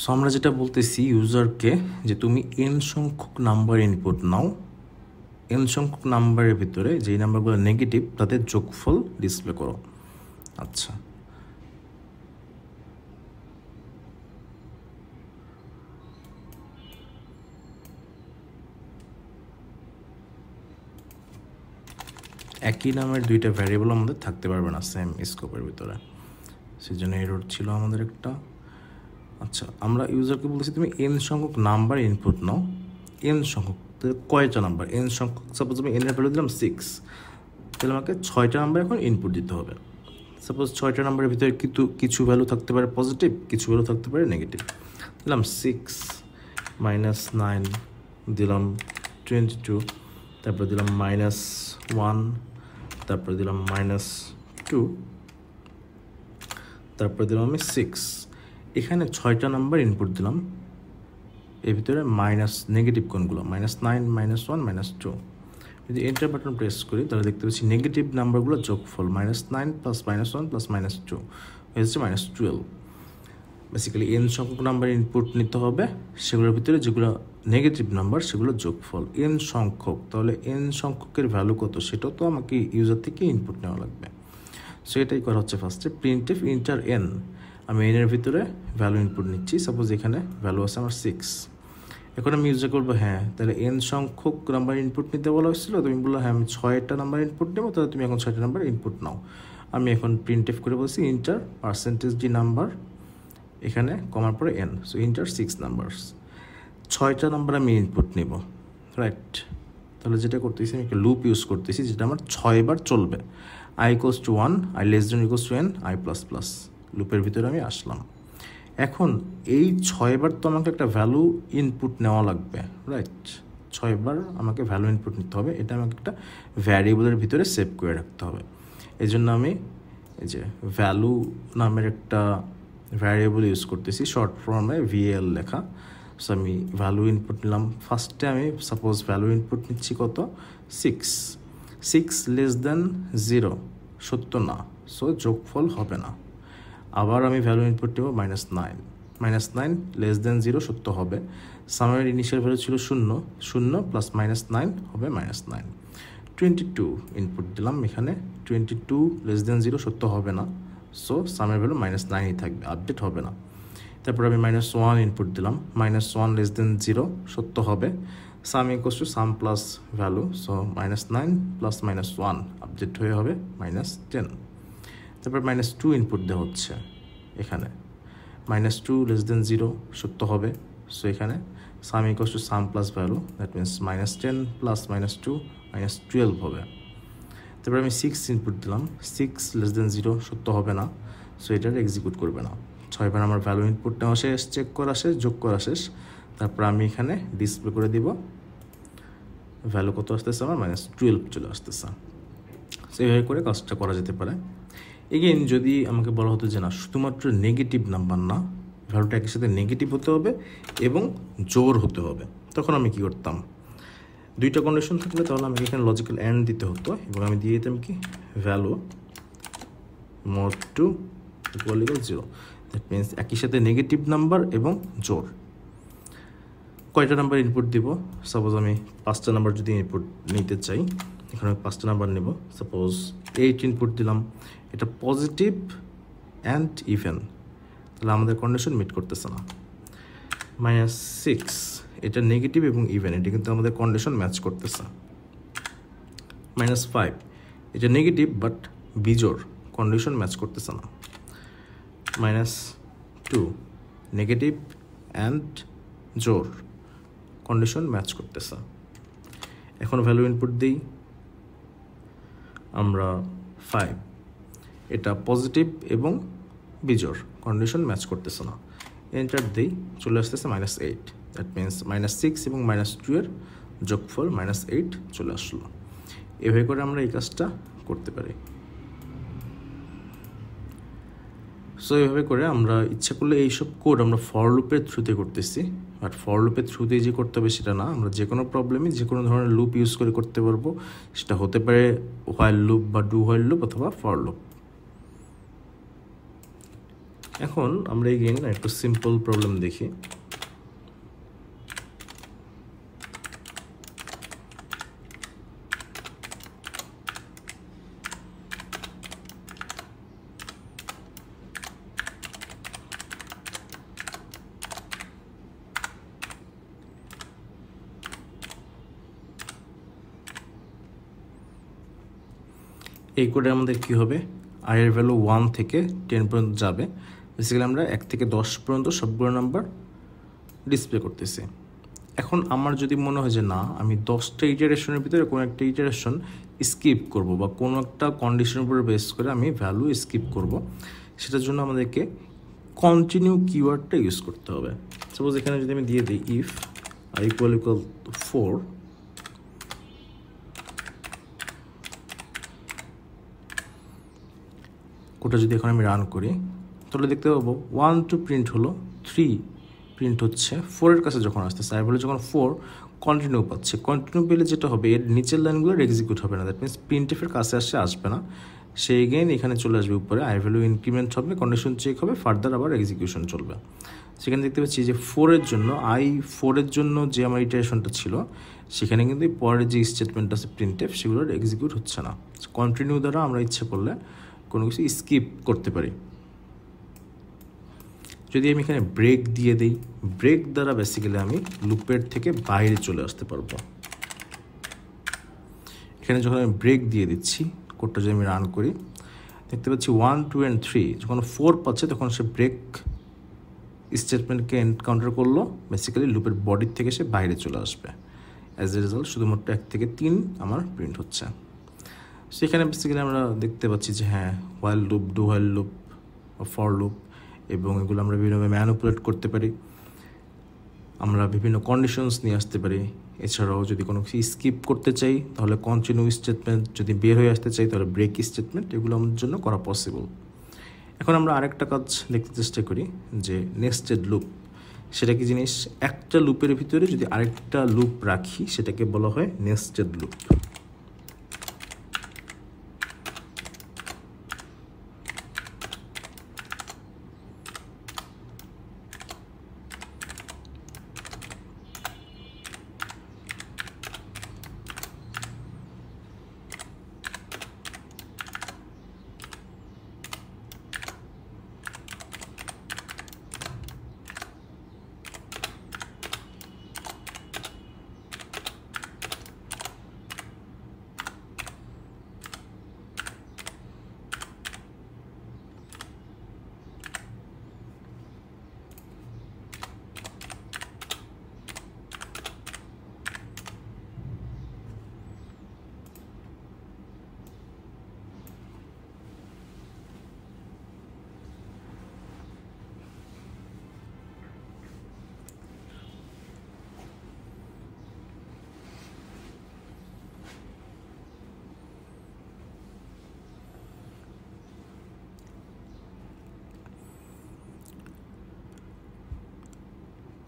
সো আমরা যেটা বলতেছি ইউজারকে যে তুমি n সংখ্যক নাম্বার ইনপুট নাও, n সংখ্যক নাম্বারের ভিতরে যেই নাম্বারগুলো নেগেটিভ তাদের যোগফল ডিসপ্লে করো। আচ্ছা, একই নামের দুইটা ভ্যারিয়েবল আমাদের থাকতে পারবে না সেম স্কোপের ভিতরে, সেই জন্য এরর ছিল আমাদের একটা। আচ্ছা, আমরা ইউজারকে বলতেছি তুমি n সংখ্যক নাম্বার ইনপুট নাও, n সংখ্যক কয়টা নাম্বার, n সংখ্যক সাপোজ আমি n এর ভ্যালু দিলাম 6, তাহলে আমাকে 6টা নাম্বার এখন ইনপুট দিতে হবে। সাপোজ 6টা নাম্বারের ভিতরে কিন্তু কিছু ভ্যালু থাকতে পারে পজিটিভ, কিছু ভ্যালু থাকতে পারে নেগেটিভ। দিলাম 6 -9, দিলাম 22, তারপর দিলাম -1, তারপর দিলাম -2, তারপর দিলাম আমি 6। এখানে 6টা নাম্বার ইনপুট দিলাম, এর ভিতরে মাইনাস নেগেটিভ কোনগুলো, -9, -1, -2। যদি এন্টার বাটন প্রেস করি তাহলে দেখতে পাচ্ছি নেগেটিভ নাম্বারগুলো যোগফল -9 + -1 + -2 হয়েছে -12। বেসিক্যালি n সংখ্যক নাম্বার ইনপুট নিতে হবে, সেগুলোর ভিতরে যেগুলো নেগেটিভ নাম্বার সেগুলো যোগফল n সংখ্যক। তাহলে n সংখ্যকের ভ্যালু কত সেটাও তো আমাকে ইউজার থেকে ইনপুট নেওয়া লাগবে। সো এটাই করা হচ্ছে ফার্স্টে printf ইন্টার n। আমি n এর ভিতরে ভ্যালু ইনপুট নিচ্ছি, সাপোজ এখানে ভ্যালু আছে আমার 6। এখন আমি ইউজ করবো হ্যাঁ, তাহলে n সংখ্যক নাম্বার ইনপুট নিতে বলা হয়েছিল, তুমি বললো হ্যাঁ আমি 6টা নাম্বার ইনপুট নেবো, তাহলে তুমি এখন 6টা নাম্বার ইনপুট নাও। আমি এখন printf করে বলছি ইন্টার % নাম্বার, এখানে কমার পরে n, সো ইন্টার 6 নাম্বারস। 6টা নাম্বার আমি ইনপুট নিব, রাইট। তাহলে যেটা করতেছি আমি একটা লুপ ইউজ করতেছি যেটা আমার 6 বার চলবে। i = 1, i <= n, i++। লুপের ভিতরে আমি আসলাম। এখন এই 6 বার তো আমাকে একটা ভ্যালু ইনপুট নেওয়া লাগবে, রাইট। 6 বার আমাকে ভ্যালু ইনপুট নিতে হবে, এটা আমাকে একটা ভ্যারিয়েবলের ভিতরে সেভ করে রাখতে হবে। এই জন্য আমি এই যে ভ্যালু নামের একটা ভ্যারিয়েবল ইউজ করতেছি, শর্ট ফর্মে VAL লেখা। সো আমি ভ্যালু ইনপুট নিলাম, ফার্স্টে আমি সাপোজ ভ্যালু ইনপুট নিচ্ছি কত, 6 <0 সত্য না, সো যোগফল হবে না। আবার আমি ভ্যালু ইনপুট নেব -9 -9 <0 সত্য হবে। সামের ইনিশিয়াল ভ্যালু ছিল 0 0 + -9 হবে -9। 22 ইনপুট দিলাম, এখানে 22 <0 সত্য হবে না, সো সামের ভ্যালু -9ই থাকবে, আপডেট হবে না। তারপর আমি -1 ইনপুট দিলাম, -1 <0 সত্য হবে। সাম = সাম প্লাস ভ্যালু, সো -9 + -1 আপডেট হয়ে হবে -10। তারপর -2 ইনপুট দেওয়া হচ্ছে, এখানে -2 <0 সত্য হবে, সো এখানে সাম = সাম প্লাস ভ্যালু, দ্যাট মিনস -10 + -2 -12 হবে। তারপর আমি 6 ইনপুট দিলাম, 6 <0 সত্য হবে না, সো এটার এক্সিকিউট করবে না। 6 বার আমার ভ্যালু ইনপুট নেওয়া শেষ, চেক করা শেষ, যোগ করা শেষ। তারপর আমি এখানে ডিসপ্লে করে দিব ভ্যালু কত আসতেছে আমার, -12 চলে আসতেছে। সো এইভাবে করে কাজটা করা যেতে পারে। এগেইন যদি আমাকে বলা হতো যে না শুধুমাত্র নেগেটিভ নাম্বার না, ভ্যালুটা একই সাথে নেগেটিভ হতে হবে এবং জোর হতে হবে, তখন আমি কি করতাম, দুইটা কন্ডিশন থাকলে তাহলে আমাকে এখানে লজিক্যাল অ্যান্ড দিতে হতো এবং আমি দিয়ে দিতাম কি value mod to equal 0। That means একই সাথে নেগেটিভ নাম্বার এবং জোর। কয়টা নাম্বার ইনপুট দিব? সাপোজ আমি 5টা নাম্বার যদি ইনপুট নিতে চাই, এখানে আমি 5টা নাম্বার নেব। সাপোজ 8 ইনপুট দিলাম, এটা পজিটিভ অ্যান্ড ইভেন, তাহলে আমাদের কন্ডিশন মিট করতেছে না। -6 এটা নেগেটিভ এবং ইভেন, এটা কিন্তু আমাদের কন্ডিশন ম্যাচ করতেছে। -5 এটা নেগেটিভ বাট বিজোড়, কন্ডিশন ম্যাচ করতেছে না। -2 নেগেটিভ অ্যান্ড জোর, কন্ডিশন ম্যাচ করতেছে। এখন ভ্যালু ইনপুট দিই আমরা 5, এটা পজিটিভ এবং বিজোড়, কন্ডিশন ম্যাচ করতেছে না। এন্টার দিই, চলে আসতেছে -8। দ্যাট মিনস -6 এবং -2 এর যোগফল -8 চলে আসলো। এভাবে করে আমরা এই কাজটা করতে পারি। সো এভাবে করে আমরা ইচ্ছা করলে এইসব কোড আমরা ফর লুপের থ্রুতে করতেছি, বাট ফর লুপের থ্রুতে যে করতে হবে সেটা না, আমরা যে কোনো প্রবলেমই যে কোনো ধরনের লুপ ইউজ করে করতে পারবো। সেটা হতে পারে হোয়াইল লুপ বা ডু হোয়াইল লুপ অথবা ফর লুপ। এখন আমরা এগেইন একটু সিম্পল প্রবলেম দেখি। এই কোডে আমাদের কি হবে, i এর ভ্যালু 1 থেকে 10 পর্যন্ত যাবে। বেসিক্যালি আমরা 1 থেকে 10 পর্যন্ত সবগুলো নাম্বার ডিসপ্লে করতেছি। এখন আমার যদি মনে হয় যে না, আমি 10টা ইটারেশনের ভিতরে কোনো একটা ইটারেশন স্কিপ করব বা কোনো একটা কন্ডিশনের উপরে বেস করে আমি ভ্যালু স্কিপ করব, সেটার জন্য আমাদেরকে কন্টিনিউ কিওয়ার্ডটা ইউজ করতে হবে। সাপোজ এখানে যদি আমি দিয়ে দিই ইফ i = 4, কোডটা যদি এখন আমি রান করি তাহলে দেখতে পাবো 1 2 প্রিন্ট হলো, 3 প্রিন্ট হচ্ছে, 4 এর কাছে যখন আসতেছে আই ভ্যালু যখন 4 কন্টিনিউ পাচ্ছে। কন্টিনিউ পেলে যেটা হবে, এর নিচের লাইনগুলো এক্সিকিউট হবে না। দ্যাট মিনস প্রিন্টএফের কাছে আসবে না, সে এগেইন এখানে চলে আসবে উপরে, আই ভ্যালু ইনক্রিমেন্ট হবে, কন্ডিশন চেক হবে, ফার্দার আবার এক্সিকিউশন চলবে। সেখানে দেখতে পাচ্ছি যে 4 এর জন্য i4 এর জন্য যে আমার ইটারেশনটা ছিল সেখানে কিন্তু পরের যে স্টেটমেন্ট আছে প্রিন্টএফ সেগুলোর এক্সিকিউট হচ্ছে না। কন্টিনিউ দ্বারা আমরা ইচ্ছে করলে কোনো কিছু স্কিপ করতে পারি। যদি আমি এখানে ব্রেক দিয়ে দিই, ব্রেক দ্বারা বেসিক্যালি আমি লুপের থেকে বাইরে চলে আসতে পারবো। এখানে যখন আমি ব্রেক দিয়ে দিচ্ছি, কোডটা যদি আমি রান করি দেখতে পাচ্ছি 1 2 and 3 যখন 4 পাচ্ছে তখন সে ব্রেক স্টেটমেন্টকে এনকাউন্টার করলো, বেসিক্যালি লুপের বডির থেকে সে বাইরে চলে আসবে। অ্যাজ এ রেজাল্ট শুধুমাত্র 1 থেকে 3 আমার প্রিন্ট হচ্ছে। সেখানে বেসিক্যালি আমরা দেখতে পাচ্ছি যে হ্যাঁ, while loop, do while loop, for loop, এবং এগুলো আমরা বিভিন্নভাবে ম্যানিপুলেট করতে পারি। আমরা বিভিন্ন কন্ডিশনস নিয়ে আসতে পারি। এছাড়াও যদি কোনো কিছু স্কিপ করতে চাই তাহলে কন্টিনিউ স্টেটমেন্ট, যদি বের হয়ে আসতে চাই তাহলে ব্রেক স্টেটমেন্ট, এগুলো আমাদের জন্য করা পসিবল। এখন আমরা আরেকটা কাজ দেখতে চেষ্টা করি যে নেস্টেড লুপ। সেটা কি জিনিস? একটা লুপের ভিতরে যদি আরেকটা লুপ রাখি সেটাকে বলা হয় নেস্টেড লুপ।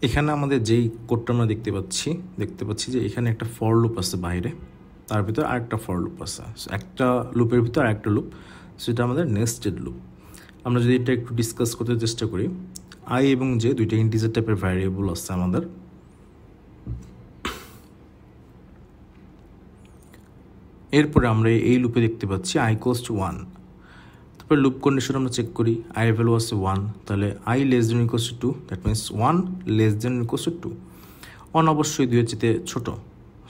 এখানে আমাদের যেই কোডটা আমরা দেখতে পাচ্ছি যে এখানে একটা ফর লুপ আছে বাইরে, তার ভিতরে আরেকটা ফর লুপ আছে, একটা লুপের ভিতরে আরেকটা লুপ, সেটা আমাদের নেস্টেড লুপ। আমরা যদি এটা একটু ডিসকাস করতে চেষ্টা করি, আই এবং জে দুইটা ইন্টিজার টাইপের ভ্যারিয়েবল আছে আমাদের। এরপরে আমরা এই লুপে দেখতে পাচ্ছি আই ইকুয়ালস টু 1। তারপরে লুপ কন্ডিশন আমরা চেক করি, আই ভ্যালু আছে 1, তাহলে I less than equals two 2, that means 1 less than equals two 2। 1 অবশ্যই 2 এর চেয়ে ছোটো,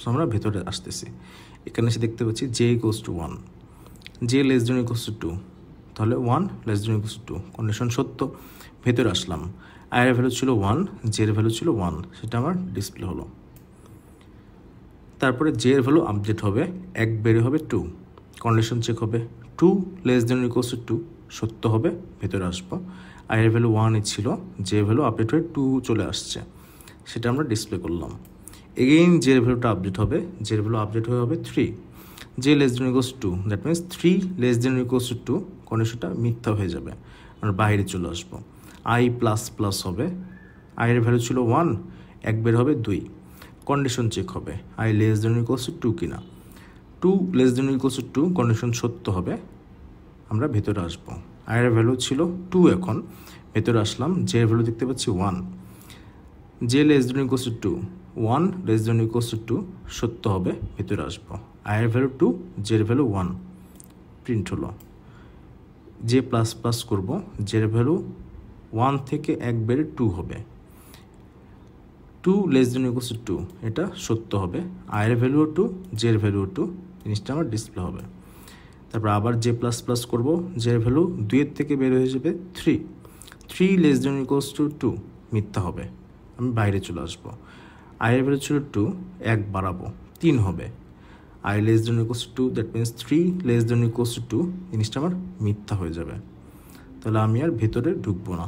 সো আমরা ভেতরে আসতেছি। এখানে এসে দেখতে পাচ্ছি J equals to 1, J less than equals two 2, তাহলে 1 less than equals two 2, condition সত্য। ভেতরে আসলাম, আয়ের ভ্যালু ছিল 1, জের ভ্যালু ছিল 1, সেটা আমার ডিসপ্লে হলো। তারপরে জের ভ্যালু আপডেট হবে, 1 বেড়ে হবে 2, কন্ডিশন চেক হবে, 2 লেস দেন ইকুয়ালস টু 2 সত্য হবে, ভেতরে আসবো। আয়ের ভ্যালু 1 ছিল, জে ভ্যালু আপডেট হয়ে 2 চলে আসছে, সেটা আমরা ডিসপ্লে করলাম। এগেইন জের ভ্যালুটা আপডেট হবে, জের ভ্যালু আপডেট হয়ে হবে 3, J less than equals two 2, that means 3 less than equals two 2, কন্ডিশনটা মিথ্যা হয়ে যাবে, আমরা বাইরে চলে আসবো। আই প্লাস প্লাস হবে, আয়ের ভ্যালু ছিল 1, 1 বের হবে 2, কন্ডিশন চেক হবে, I less than equals two 2 কিনা, 2 less than equals two 2, condition সত্য হবে, আমরা ভেতরে আসবো। আয়ের ভ্যালু ছিল 2, এখন ভেতরে আসলাম, জের ভ্যালু দেখতে পাচ্ছি 1, J less than equals two 2, 1 less than equals two 2 সত্য হবে, ভেতরে আসবো। আয়ের ভ্যালু 2, জের ভ্যালু 1, প্রিন্ট হলো। জে প্লাস প্লাস করবো, জের ভ্যালু 1 থেকে 1 বেড়ে 2 হবে, 2 লেস দেন ইকুয়ালস টু 2, এটা সত্য হবে। আয়ের ভ্যালুও 2, জের ভ্যালুও 2, জিনিসটা আমার ডিসপ্লে হবে। তারপর আবার জে প্লাস প্লাস করবো, জের ভ্যালু 2 এর থেকে বের হয়ে যাবে 3, 3 লেস দেন ইকুয়ালস টু 2, মিথ্যা হবে, আমি বাইরে চলে আসবো। আয়ের ভ্যালু ছিল 2, 1 বাড়াবো 3 হবে, I less than equals two 2, that means 3 less than equals two 2, জিনিসটা আমার মিথ্যা হয়ে যাবে, তাহলে আমি আর ভেতরে ঢুকবো না,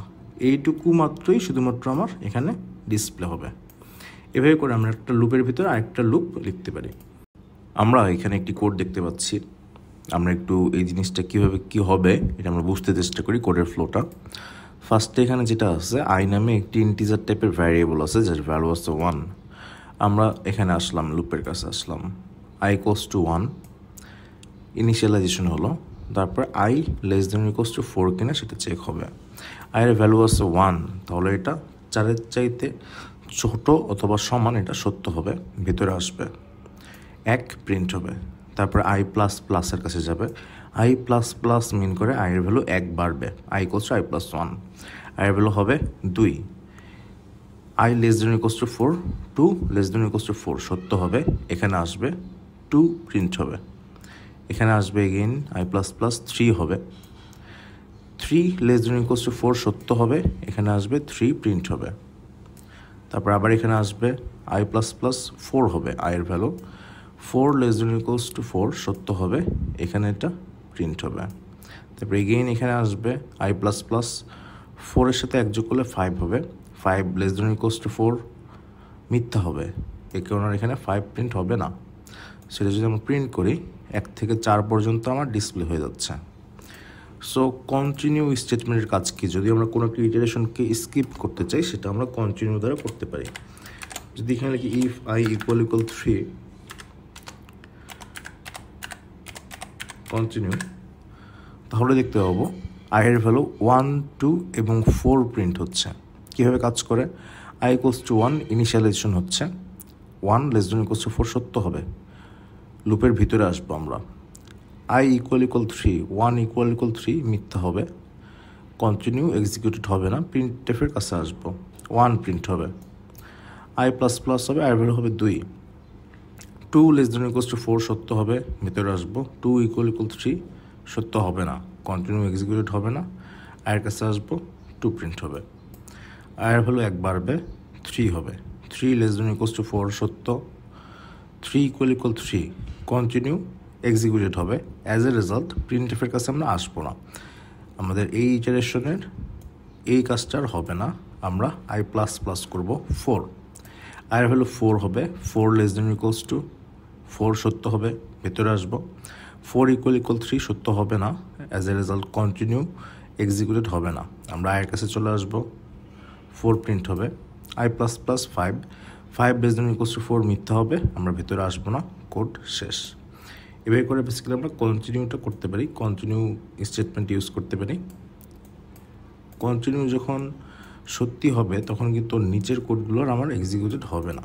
এইটুকু মাত্রই শুধুমাত্র আমার এখানে ডিসপ্লে হবে। এভাবে করে আমরা একটা লুপের ভিতরে আরেকটা লুপ লিখতে পারি। আমরা এখানে একটি কোড দেখতে পাচ্ছি, আমরা একটু এই জিনিসটা কীভাবে কী হবে এটা আমরা বুঝতে চেষ্টা করি, কোডের ফ্লোটা। ফার্স্টে এখানে যেটা আছে, আই নামে একটি ইন্টিজার টাইপের ভ্যারিয়েবল আছে যার ভ্যালু আছে 1। আমরা এখানে আসলাম, লুপের কাছে আসলাম, আই ইকুয়ালস টু 1, ইনিশিয়ালাইজেশন হলো, তারপর I less than equals to 4 কিনা সেটা চেক হবে। আয়ের ভ্যালু আছে 1, তাহলে এটা 4-এর চাইতে ছোট অথবা সমান, এটা সত্য হবে, ভিতরে আসবে, 1 প্রিন্ট হবে। তারপর আই প্লাস প্লাসের কাছে যাবে, আই প্লাস প্লাস মিন করে আয়ের ভ্যালু 1 বাড়বে, I equals two I plus 1, আয়ের ভ্যালু হবে 2, I less than equals to 4, 2 less than equals to 4 সত্য হবে, এখানে আসবে 2 প্রিন্ট হবে, এখানে আসবে এগেইন আই প্লাস প্লাস 3 হবে, 3 লেস দেন ইকুয়ালস টু 4 সত্য হবে, এখানে আসবে 3 প্রিন্ট হবে। তারপর আবার এখানে আসবে আই প্লাস প্লাস 4 হবে, আয়ের value 4 less than equals to 4 সত্য হবে, এখানে এটা প্রিন্ট হবে। তারপর এগেইন এখানে আসবে আই প্লাস প্লাস 4-এর সাথে 1 যোগ করলে 5 হবে, 5 লেস দেন ইকুয়ালস টু 4 মিথ্যা হবে, এ কারণে এখানে 5 প্রিন্ট হবে না। সেটা যদি আমরা প্রিন্ট করি, 1 থেকে 4 পর্যন্ত আমার ডিসপ্লে হয়ে যাচ্ছে। সো কন্টিনিউ স্টেটমেন্টের কাজ কি, যদি আমরা কোনো একটা ইটারেশনকে স্কিপ করতে চাই সেটা আমরা কন্টিনিউ দ্বারা করতে পারি। যদি এখানে লিখি ইফ আই ইকুয়াল 3 কন্টিনিউ, তাহলে দেখতে পাবো আইয়ের ভ্যালু 1, 2 এবং 4 প্রিন্ট হচ্ছে। কীভাবে কাজ করে, আই ইকুয়ালস টু 1 ইনিশিয়ালাইজেশন হচ্ছে, 1 লেস দেন ইকুয়ালস টু 4 সত্য হবে, লুপের ভিতরে আসবো আমরা, আই ইকুয়াল 3, 1 ইকুয়াল 3 মিথ্যা হবে, কন্টিনিউ এক্সিকিউটেড হবে না, প্রিন্টএফের কাছে আসবো, 1 প্রিন্ট হবে, আই প্লাস প্লাস হবে, আই ভ্যালু হবে 2, 2 লেস দেন ইকুয়ালস টু 4 সত্য হবে, ভিতরে আসবো, 2 ইকুয়াল 3 সত্য হবে না, কন্টিনিউ এক্সিকিউটেড হবে না, আয়ের কাছে আসবো, 2 প্রিন্ট হবে, আয়ের ভ্যালু 1 বাড়বে, 3 হবে, 3 লেস দেন ইকুয়ালস টু 4 সত্য, 3 ইকুয়াল 3 কন্টিনিউ এক্সিকিউটেড হবে। অ্যাজ এ রেজাল্ট প্রিন্টএফের কাছে আমরা আসবো না, আমাদের এই ইটারেশনের এই কাজটার হবে না, আমরা আই প্লাস প্লাস করবো 4, আয়ের ভ্যালু 4 হবে, 4 লেস দেন ইকুয়ালস টু 4 সত্য হবে, ভেতরে আসবো, 4 ইকুয়াল 3 সত্য হবে না, as a result continue executed হবে না, আমরা আয়ের কাছে চলে আসবো, 4 প্রিন্ট হবে, I plus plus 5 less than equals to 4 মিথ্যা হবে, আমরা ভেতরে আসবো না, কোড শেষ। এভাবে করে বেসিক্যালি আমরা কন্টিনিউটা করতে পারি, কন্টিনিউ স্টেটমেন্ট ইউজ করতে পারি। কন্টিনিউ যখন সত্যি হবে তখন কিন্তু নিচের কোডগুলোর আমার এক্সিকিউটেড হবে না।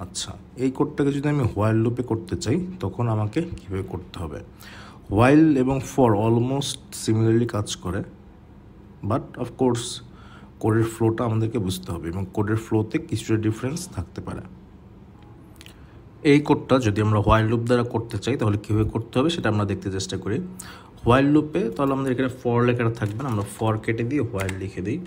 আচ্ছা, এই কোডটাকে যদি আমি হোয়াইল লুপে করতে চাই তখন আমাকে কীভাবে করতে হবে? হোয়াইল এবং ফর অলমোস্ট সিমিলারলি কাজ করে, বাট অফকোর্স কোডের ফ্লোটা আমাদেরকে বুঝতে হবে এবং কোডের ফ্লোতে কিছুটা ডিফারেন্স থাকতে পারে। এই কোডটা যদি আমরা হোয়াইল লুপ দ্বারা করতে চাই তাহলে কীভাবে করতে হবে সেটা আমরা দেখতে চেষ্টা করি। হোয়াইল লুপে তাহলে আমাদের এখানে ফর লেখাটা থাকবে না, আমরা ফর কেটে দিয়ে হোয়াইল লিখে দিই।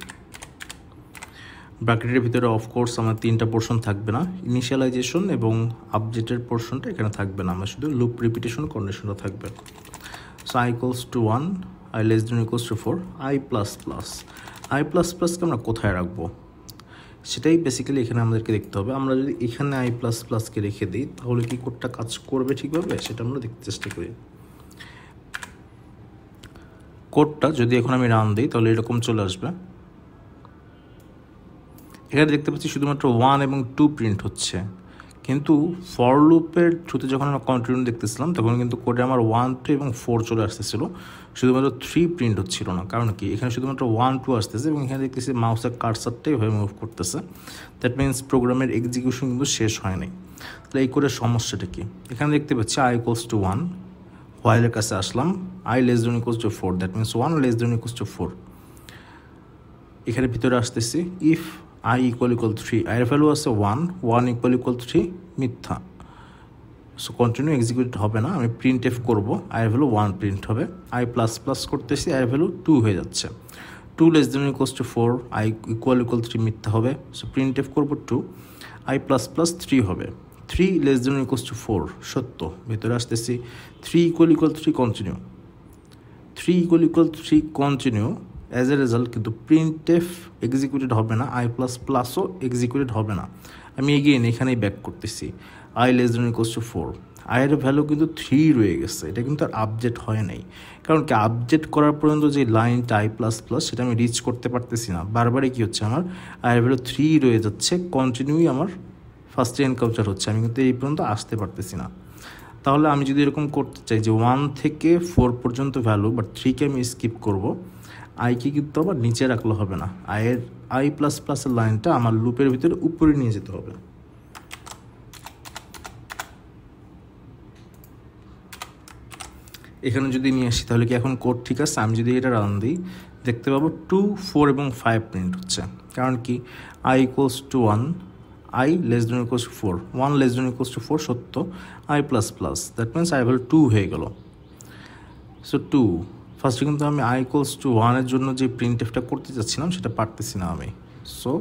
ব্র্যাকেটের ভিতরে অফকোর্স আমার 3টা পোর্শন থাকবে না, ইনিশিয়ালাইজেশন এবং আপডেটের পোর্শনটা এখানে থাকবে না, আমার শুধু লুপ রিপিটেশন কন্ডিশনটা থাকবে। So I equals to 1, I less than equals to 4, I plus plus. I plus প্লাসকে আমরা কোথায় রাখবো সেটাই বেসিক্যালি এখানে আমাদেরকে দেখতে হবে। আমরা যদি এখানে আই প্লাস প্লাসকে রেখে দিই তাহলে কি কোডটা কাজ করবে ঠিকভাবে সেটা আমরা দেখতে চেষ্টা করি। কোডটা যদি এখন আমি রান দিই তাহলে এরকম চলে আসবে। এখানে দেখতে পাচ্ছি শুধুমাত্র 1 এবং 2 প্রিন্ট হচ্ছে, কিন্তু ফর লুপের থ্রুতে যখন আমরা কন্টিনিউ দেখতেছিলাম তখন কিন্তু কোডে আমার 1, 2 এবং 4 চলে আসতেছিল, শুধুমাত্র 3 প্রিন্ট হচ্ছিল না। কারণ কি, এখানে শুধুমাত্র 1, 2 আসতেছে এবং এখানে দেখতেছি মাউসের কার্সারটাই হয়ে মুভ করতেছে। দ্যাট মিনস প্রোগ্রামের এক্সিকিউশন কিন্তু শেষ হয় নাই। তাহলে এই কোডের সমস্যাটা কি? এখানে দেখতে পাচ্ছি আই ইকুয়ালস টু 1, হোয়াইলের কাছে আসলাম, I less than equals to 4, that means 1 less than equals to 4। এখানে ভিতরে আসতেছি ইফ আই ইকুয়াল 3, আইয়ের ভ্যালু আছে 1 ইকুয়াল 3, মিথ্যা। সো কন্টিনিউ এক্সিকিউট হবে না, আমি প্রিন্ট এফ করবো, আইয়ের ভ্যালু 1 প্রিন্ট হবে। আই প্লাস প্লাস করতেছি, আইয়ের ভ্যালু 2 হয়ে যাচ্ছে। 2 less than equals to 4, I equal 3 মিথ্যা হবে। সো প্রিন্ট এফ করবো 2, আই প্লাস প্লাস 3 হবে। 3 লেস দেন ইকুয়ালস টু 4 সত্য, ভেতরে আসতেছি 3 equal 3 continue, 3 equal 3 continue. As a result কিন্তু প্রিন্ট এফ এক্সিকিউটেড হবে না, আই প্লাস প্লাসও এক্সিকিউটেড হবে না। আমি এগেইন এখানেই ব্যাক করতেছি, I less than equals to 4, আইয়ের ভ্যালু কিন্তু 3 রয়ে গেছে, এটা কিন্তু আর আপডেট হয় নাই। কারণ কি, আপডেট করার পর্যন্ত যে লাইনটা আই প্লাস প্লাস সেটা আমি রিচ করতে পারতেছি না। বারবারই কী হচ্ছে, আমার আইয়ের ভ্যালু 3 রয়ে যাচ্ছে, কন্টিনিউই আমার ফার্স্টে এনকাউন্টার হচ্ছে, আমি কিন্তু এই পর্যন্ত আসতে পারতেছি না। তাহলে আমি যদি এরকম করতে চাই যে 1 থেকে 4 পর্যন্ত ভ্যালু, বাট 3কে আমি স্কিপ করবো, আইকে কিন্তু আবার নিচে রাখলে হবে না, আই প্লাস প্লাসের লাইনটা আমার লুপের ভিতরে উপরে নিয়ে যেতে হবে। এখানে যদি নিয়ে আসি তাহলে কি এখন কোড ঠিক আছে? আমি যদি এটা রান দিই দেখতে পাবো 2, 4 এবং 5 প্রিন্ট হচ্ছে। কারণ কি, I equals to 1, I less than equals to 4, 1 less than equals to 4 সত্য, I plus plus, that means I value 2 হয়ে গেল। সো 2 ফার্স্টে কিন্তু আমি আই ইকুয়ালস টু 1-এর জন্য যে প্রিন্ট এফটা করতে চাচ্ছিলাম সেটা পারতেছি না আমি। সো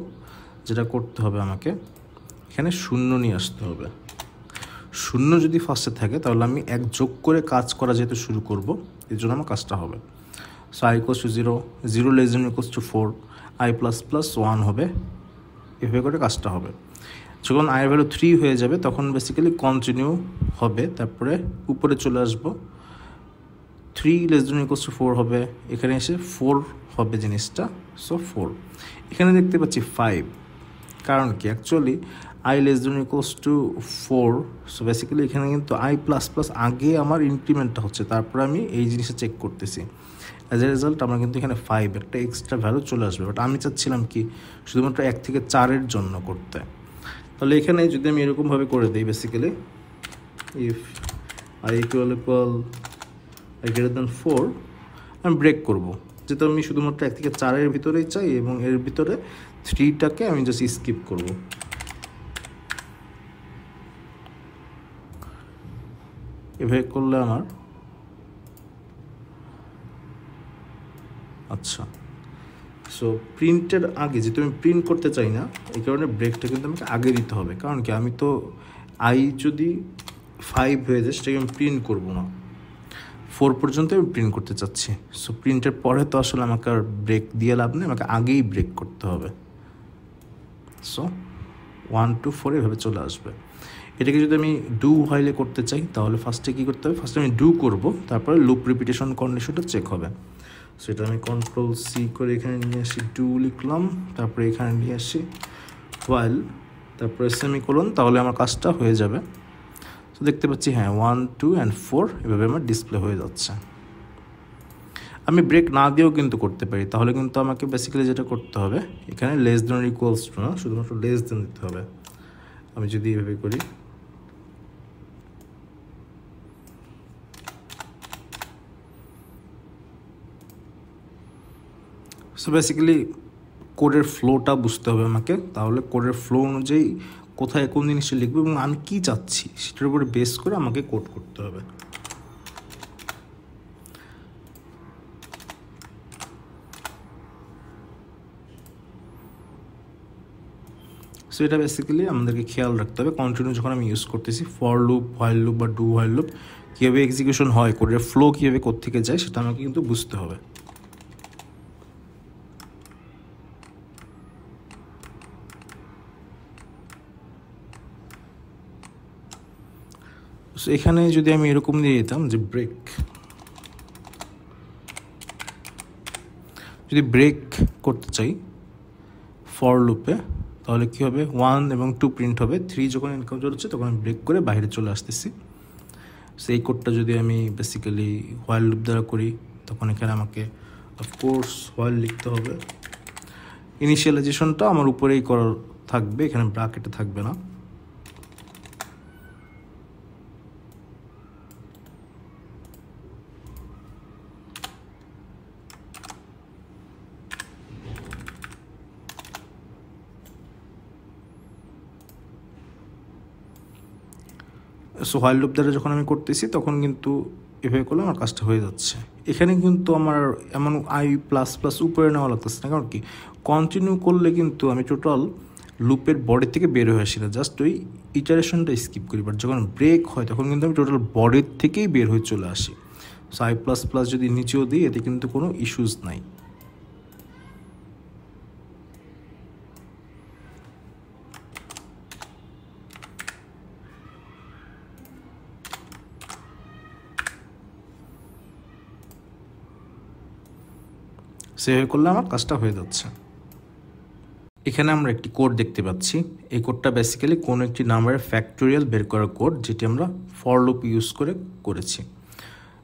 যেটা করতে হবে আমাকে এখানে 0 নিয়ে আসতে হবে। 0 যদি ফার্স্টে থাকে তাহলে আমি 1 যোগ করে কাজ করা যেতে শুরু করব, এর জন্য আমার কাজটা হবে। So I equals to 0, 0 less than equals to 4, I plus plus 1 হবে, এভাবে করে কাজটা হবে। যখন আইয়ের ভ্যালু 3 হয়ে যাবে তখন বেসিক্যালি কন্টিনিউ হবে, তারপরে উপরে চলে আসবো, 3 লেস দেন ইকুয়ালস টু 4 হবে, এখানে এসে 4 হবে জিনিসটা। সো 4, এখানে দেখতে পাচ্ছি 5, কারণ কি, actually I less than equals to 4। So basically এখানে কিন্তু আই প্লাস প্লাস আগে আমার ইনক্রিমেন্টটা হচ্ছে, তারপরে আমি এই জিনিসটা চেক করতেছি। অ্যাজ এ রেজাল্ট আমার কিন্তু এখানে 5 একটা এক্সট্রা ভ্যালু চলে আসবে, বাট আমি চাচ্ছিলাম কি শুধুমাত্র 1 থেকে 4-এর জন্য করতে। তাহলে এখানে যদি আমি এরকমভাবে করে দিই, basically if I equal I greater than 4, আমি ব্রেক করবো, যেহেতু আমি শুধুমাত্র 1 থেকে 4-এর ভিতরেই চাই এবং এর ভিতরে 3টাকে আমি জাস্ট স্কিপ করব। এভাবে করলে আমার আচ্ছা। সো প্রিন্টের আগে যেহেতু আমি প্রিন্ট করতে চাই না, এই কারণে ব্রেকটা কিন্তু আমাকে আগে দিতে হবে। কারণ কি, আমি তো আই যদি 5 হয়ে যায় সেটাকে আমি প্রিন্ট করবো না, 4 পর্যন্ত আমি প্রিন্ট করতে চাচ্ছি। সো প্রিন্টের পরে তো আসলে আমাকে আর ব্রেক দিয়ে লাভ নেই, আমাকে আগেই ব্রেক করতে হবে। সো 1 to 4 এভাবে চলে আসবে। এটাকে যদি আমি ডু হোয়াইলে করতে চাই তাহলে ফার্স্টে কী করতে হবে, ফার্স্টে আমি ডু করব, তারপরে লুপ রিপিটেশন কন্ডিশনটা চেক হবে। সেটা আমি কন্ট্রোল সি করে এখানে নিয়ে আসি, ডু লিখলাম, তারপরে এখানে নিয়ে আসি হোয়াইল তারপরে সেমিকোলন, তাহলে আমার কাজটা হয়ে যাবে। তো দেখতে পাচ্ছি হ্যাঁ 1 2 and 4 এভাবে আমার ডিসপ্লে হয়ে যাচ্ছে। আমি ব্রেক না দিয়েও কিন্তু করতে পারি, তাহলে কিন্তু আমাকে বেসিক্যালি যেটা করতে হবে এখানে লেস দেন ইকুয়ালস টু না, শুধুমাত্র লেস দেন দিতে হবে। আমি যদি এভাবে করি, সো বেসিক্যালি কোডের ফ্লোটা বুঝতে হবে আমাকে, তাহলে কোডের ফ্লো অনুযায়ী কোথায় কোন জিনিসটা লিখবো এবং আমি কী চাচ্ছি সেটার উপরে বেস করে আমাকে কোড করতে হবে। সো এটা বেসিক্যালি আমাদেরকে খেয়াল রাখতে হবে কন্টিনিউ যখন আমি ইউজ করতেছি, ফর লুপ, হোয়াইল লুপ বা ডু হোয়াইল লুপ কীভাবে এক্সিকিউশন হয়, কোডের ফ্লো কীভাবে কোত্থেকে যায় সেটা আমাকে কিন্তু বুঝতে হবে। সো এখানে যদি আমি এরকম দিয়ে দিতাম যে ব্রেক, যদি ব্রেক করতে চাই ফর লুপে, তাহলে কী হবে 1 এবং 2 প্রিন্ট হবে, 3 যখন এনকাউন্টার হচ্ছে তখন আমি ব্রেক করে বাইরে চলে আসতেছি। সেই কোডটা যদি আমি বেসিক্যালি হোয়াইল লুপ দ্বারা করি, তখন এখানে আমাকে অফকোর্স হোয়াইল লিখতে হবে। ইনিশিয়ালাইজেশনটা আমার উপরেই করা থাকবে, এখানে ব্র্যাকেটে থাকবে না। সো হোয়াইল লুপ দ্বারা যখন আমি করতেছি তখন কিন্তু এভাবে করলে আমার কাজটা হয়ে যাচ্ছে। এখানে কিন্তু আমার এমন আই প্লাস প্লাস উপরে নেওয়া লাগতেছে না, কারণ কি কন্টিনিউ করলে কিন্তু আমি টোটাল লুপের বডি থেকে বের হয়ে আসি না, জাস্ট ওই ইটারেশনটা স্কিপ করি। বাট যখন ব্রেক হয় তখন কিন্তু আমি টোটাল বডির থেকেই বের হয়ে চলে আসি। সো আই প্লাস প্লাস যদি নিচেও দিই এতে কিন্তু কোনো ইস্যুস নাই। সেভাবে করলে আমার কাজটা হয়ে যাচ্ছে। এখানে আমরা একটি কোড দেখতে পাচ্ছি, এই কোডটা বেসিক্যালি কোনো একটি নাম্বারের ফ্যাক্টোরিয়াল বের করার কোড, যেটি আমরা ফর লুপ ইউজ করে করেছি।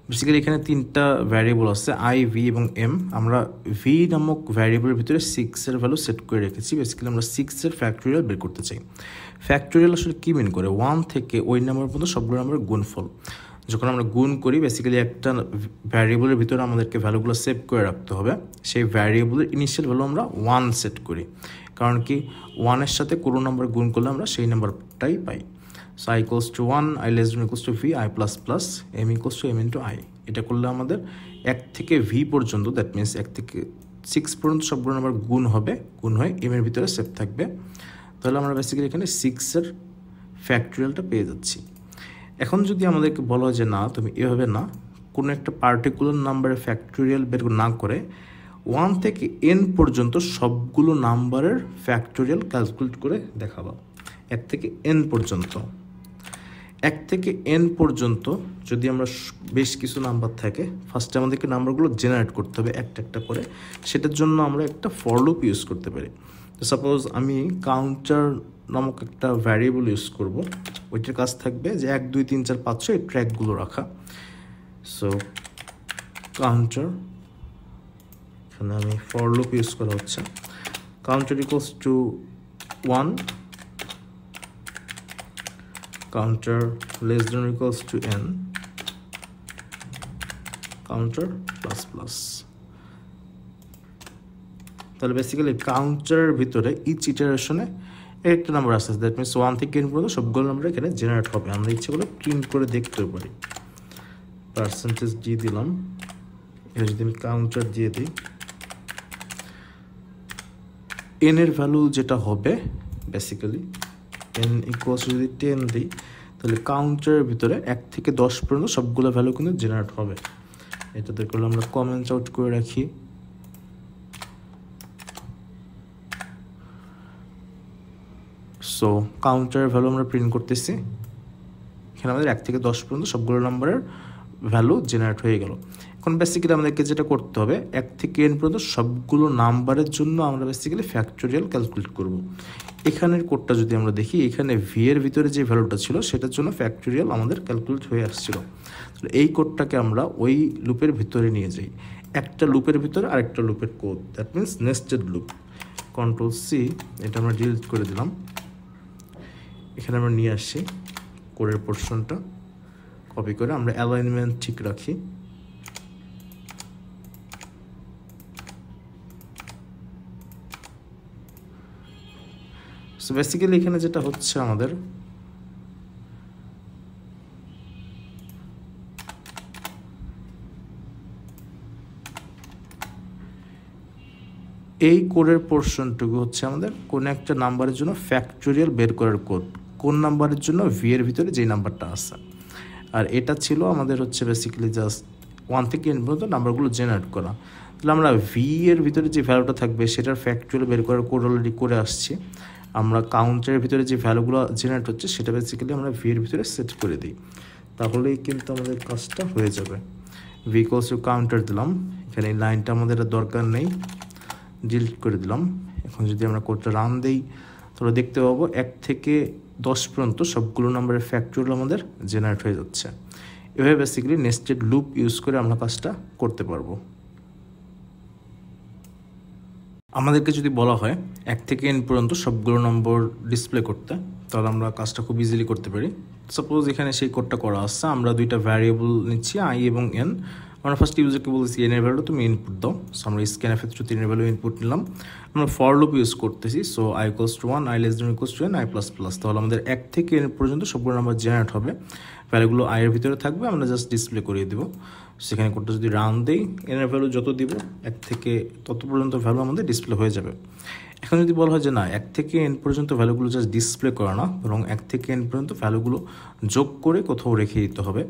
বেসিক্যালি এখানে 3টা ভ্যারিয়েবল আছে, আই, ভি এবং এম। আমরা ভি নামক ভ্যারিয়েবলের ভিতরে 6-এর ভ্যালু সেট করে রেখেছি। বেসিক্যালি আমরা 6-এর ফ্যাক্টোরিয়াল বের করতে চাই। ফ্যাক্টোরিয়াল আসলে কী মিন করে, 1 থেকে ওই নাম্বার পর্যন্ত সবগুলো নাম্বারের গুণফল। যখন আমরা গুণ করি বেসিক্যালি একটা ভ্যারিয়েবলের ভিতরে আমাদেরকে ভ্যালুগুলো সেভ করে রাখতে হবে। সেই ভ্যারিয়েবলের ইনিশিয়াল ভ্যালু আমরা 1 সেট করি, কারণ কি 1-এর সাথে কোনো নাম্বার গুণ করলে আমরা সেই নাম্বারটাই পাই। So I equals to 1, I less than equals to V, I plus plus, M equals to M into I. এটা করলে আমাদের 1 থেকে ভি পর্যন্ত, দ্যাট মিনস 1 থেকে 6 পর্যন্ত সবগুলো নাম্বার গুণ হবে, গুণ হয়ে এমের ভিতরে সেভ থাকবে। তাহলে আমরা বেসিক্যালি এখানে 6-এর ফ্যাক্টোরিয়ালটা পেয়ে যাচ্ছি। এখন যদি আমাদেরকে বলা হয় যে না তুমি এভাবে না, কোনো একটা পার্টিকুলার নাম্বারের ফ্যাক্টোরিয়াল বের না করে 1 থেকে n পর্যন্ত সবগুলো নাম্বারের ফ্যাক্টোরিয়াল ক্যালকুলেট করে দেখাবো। 1 থেকে n পর্যন্ত, 1 থেকে n পর্যন্ত যদি আমরা বেশ কিছু নাম্বার থাকে, ফার্স্টে আমাদেরকে নাম্বারগুলো জেনারেট করতে হবে একটা একটা করে। সেটার জন্য আমরা একটা ফর লুপ ইউজ করতে পারি। তো সাপোজ আমি কাউন্টার নামক একটা ভ্যারিয়েবল ইউজ করব, ওইটার কাজ থাকবে যে 1 2 3 4 5 6 এই ট্র্যাকগুলো রাখা। সো কাউন্টার, এখানে আমি ফর লুপ ইউজ করা হচ্ছে, counter equals to 1, counter less than equals two n, counter plus plus. তাহলে বেসিক্যালি কাউন্টারের ভিতরে ইচ ইটারেশনে একটা নাম্বার আসছে, দ্যাট মিনস 1 থেকে n পর্যন্ত সবগুলো নাম্বার এখানে জেনারেট হবে। আমরা ইচ্ছে করে প্রিন্ট করে দেখতেও পারি। পার্সেন্টেজ দিয়ে দিলাম, এটা যদি আমি কাউন্টার দিয়ে দিই, n এর ভ্যালু যেটা হবে বেসিক্যালি n ইকুয়ালস যদি 10 দিই, তাহলে কাউন্টারের ভিতরে 1 থেকে 10 পর্যন্ত সবগুলো ভ্যালু কিন্তু জেনারেট হবে। এটাতে করলে আমরা কমেন্টস আউট করে রাখি। সো কাউন্টারের ভ্যালু আমরা প্রিন্ট করতেছি, এখানে আমাদের 1 থেকে 10 পর্যন্ত সবগুলো নাম্বারের ভ্যালু জেনারেট হয়ে গেল। এখন বেসিক্যালি আমাদেরকে যেটা করতে হবে, 1 থেকে n পর্যন্ত সবগুলো নাম্বারের জন্য আমরা বেসিক্যালি ফ্যাক্টোরিয়াল ক্যালকুলেট করব। এখানের কোডটা যদি আমরা দেখি, এখানে ভি এর ভিতরে যে ভ্যালুটা ছিল সেটার জন্য ফ্যাক্টোরিয়াল আমাদের ক্যালকুলেট হয়ে আসছিল। তাহলে এই কোডটাকে আমরা ওই লুপের ভিতরে নিয়ে যাই, একটা লুপের ভিতরে আরেকটা লুপের code, that means nested loop. Control C, এটা আমরা ডিলিট করে দিলাম। এখানে আমরা নিয়ে আসি কোডের পোর্শনটা, কপি করে আমরা অ্যালাইনমেন্ট ঠিক রাখি। সো বেসিক্যালি এখানে যেটা হচ্ছে আমাদের, এই কোডের পোর্শনটুকু হচ্ছে আমাদের কোন একটা নাম্বারের জন্য ফ্যাক্টোরিয়াল বের করার কোড, কোন নাম্বারের জন্য ভি এর ভিতরে যেই নাম্বারটা আছে। আর এটা ছিল আমাদের হচ্ছে বেসিক্যালি জাস্ট 1 থেকে n পর্যন্ত নাম্বারগুলো জেনারেট করা। তাহলে আমরা ভি এর ভিতরে যে ভ্যালুটা থাকবে সেটার ফ্যাক্টোরিয়াল বের করার কোড অলরেডি করে আসছি। আমরা কাউন্টারের ভিতরে যে ভ্যালুগুলো জেনারেট হচ্ছে সেটা বেসিক্যালি আমরা ভি এর ভিতরে সেট করে দিই, তাহলেই কিন্তু আমাদের কাজটা হয়ে যাবে। ভি ইকুয়ালস টু কাউন্টার দিলাম, এখানে এই লাইনটা আমাদের দরকার নেই, ডিলিট করে দিলাম। এখন যদি আমরা কোডটা রান দেই তাহলে দেখতে পাবো 1 থেকে 10 পর্যন্ত সবগুলো নাম্বারের ফ্যাক্টোরিয়াল আমাদের জেনারেট হয়ে যাচ্ছে। এভাবে বেসিক্যালি নেস্টেড লুপ ইউজ করে আমরা কাজটা করতে পারবো। আমাদেরকে যদি বলা হয় 1 থেকে n পর্যন্ত সবগুলো নম্বর ডিসপ্লে করতে, তাহলে আমরা কাজটা খুব ইজিলি করতে পারি। সাপোজ এখানে সেই কোডটা করা আসছে, আমরা দুইটা ভ্যারিয়েবল নিচ্ছি আই এবং এন। আমরা ফার্স্ট ইউজারকে বলছি এন এর ভ্যালু তুমি ইনপুট দাও, সো আমরা স্ক্যানএফ এর থ্রুতে এন এর ভ্যালু ইনপুট নিলাম। আমরা ফর লুপ ইউজ করতেছি, so I equals to 1, I less than equals two n, I plus plus. তাহলে আমাদের 1 থেকে n পর্যন্ত সবগুলো নাম্বার জেনারেট হবে, ভ্যালুগুলো আই এর ভিতরে থাকবে, আমরা জাস্ট ডিসপ্লে করিয়ে দেবো। সেখানে কোডটা যদি রান দেই, এন এর ভ্যালু যত দিব 1 থেকে তত পর্যন্ত ভ্যালু আমাদের ডিসপ্লে হয়ে যাবে। এখন যদি বলা হয় যে না, 1 থেকে n পর্যন্ত ভ্যালুগুলো জাস্ট ডিসপ্লে করা না, বরং 1 থেকে n পর্যন্ত ভ্যালুগুলো যোগ করে কোথাও রেখে দিতে হবে,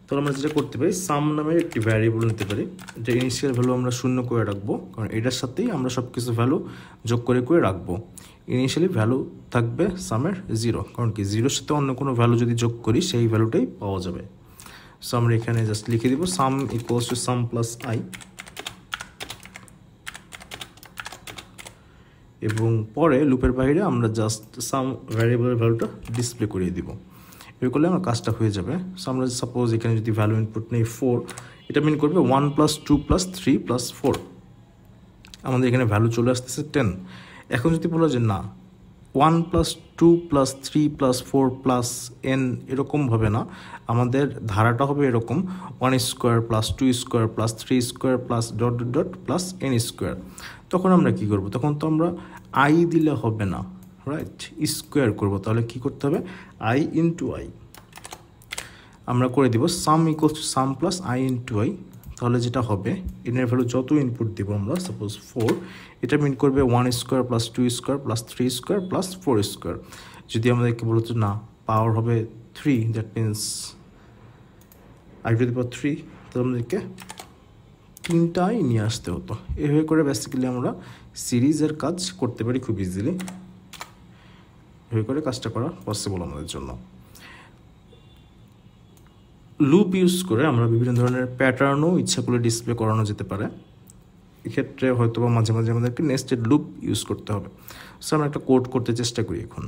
তাহলে আমরা যেটা করতে পারি, সাম নামের একটি ভ্যারিয়েবল নিতে পারি। এটা ইনিশিয়াল ভ্যালু আমরা 0 করে রাখবো, কারণ এটার সাথেই আমরা সব কিছু ভ্যালু যোগ করে করে রাখবো। ইনিশিয়ালি ভ্যালু থাকবে সামের 0, কারণ কি 0-র সাথে অন্য কোনো ভ্যালু যদি যোগ করি সেই ভ্যালুটাই পাওয়া যাবে। সো আমরা এখানে জাস্ট লিখে দিব sum equals to sum plus I, এবং পরে লুপের বাইরে আমরা জাস্ট সাম ভ্যারিয়েবলের ভ্যালুটা ডিসপ্লে করিয়ে দিব। এর করলে আমার কাজটা হয়ে যাবে। সো আমরা সাপোজ এখানে যদি ভ্যালু ইনপুট নেই 4, এটা মিন করবে 1 + 2 + 3 + 4, আমাদের এখানে ভ্যালু চলে আসতেছে 10। এখন যদি বলা যে না, 1 + 2 + 3 + 4 + n এরকমভাবে না, আমাদের ধারাটা হবে এরকম 1² + 2² + 3² + ... n²। তখন আমরা কি করব? তখন তো আমরা i দিলে হবে না, রাইট, স্কোয়ার করব। তাহলে কি করতে হবে? i × i আমরা করে দিব sum equals to sum plus i × i। তাহলে যেটা হবে, n এর ভ্যালু যত ইনপুট দিব আমরা, সাপোজ 4, এটা মিন করবে 1² + 2² + 3² + 4²। যদি আমাদেরকে বলতো না, পাওয়ার হবে 3, দ্যাট মিনস i⁻3, তাহলে আমাদেরকে 3টাই নিয়ে আসতে হতো। এভাবে করে বেসিক্যালি আমরা সিরিজের কাজ করতে পারি খুব ইজিলি। এভাবে করে কাজটা করা পসিবল আমাদের জন্য। লুপ ইউজ করে আমরা বিভিন্ন ধরনের প্যাটার্নও ইচ্ছা করলে ডিসপ্লে করানো যেতে পারে। এক্ষেত্রে হয়তো বা মাঝে মাঝে আমাদেরকে নেস্টেড লুপ ইউজ করতে হবে। সো আমরা একটা কোড করতে চেষ্টা করি এখন।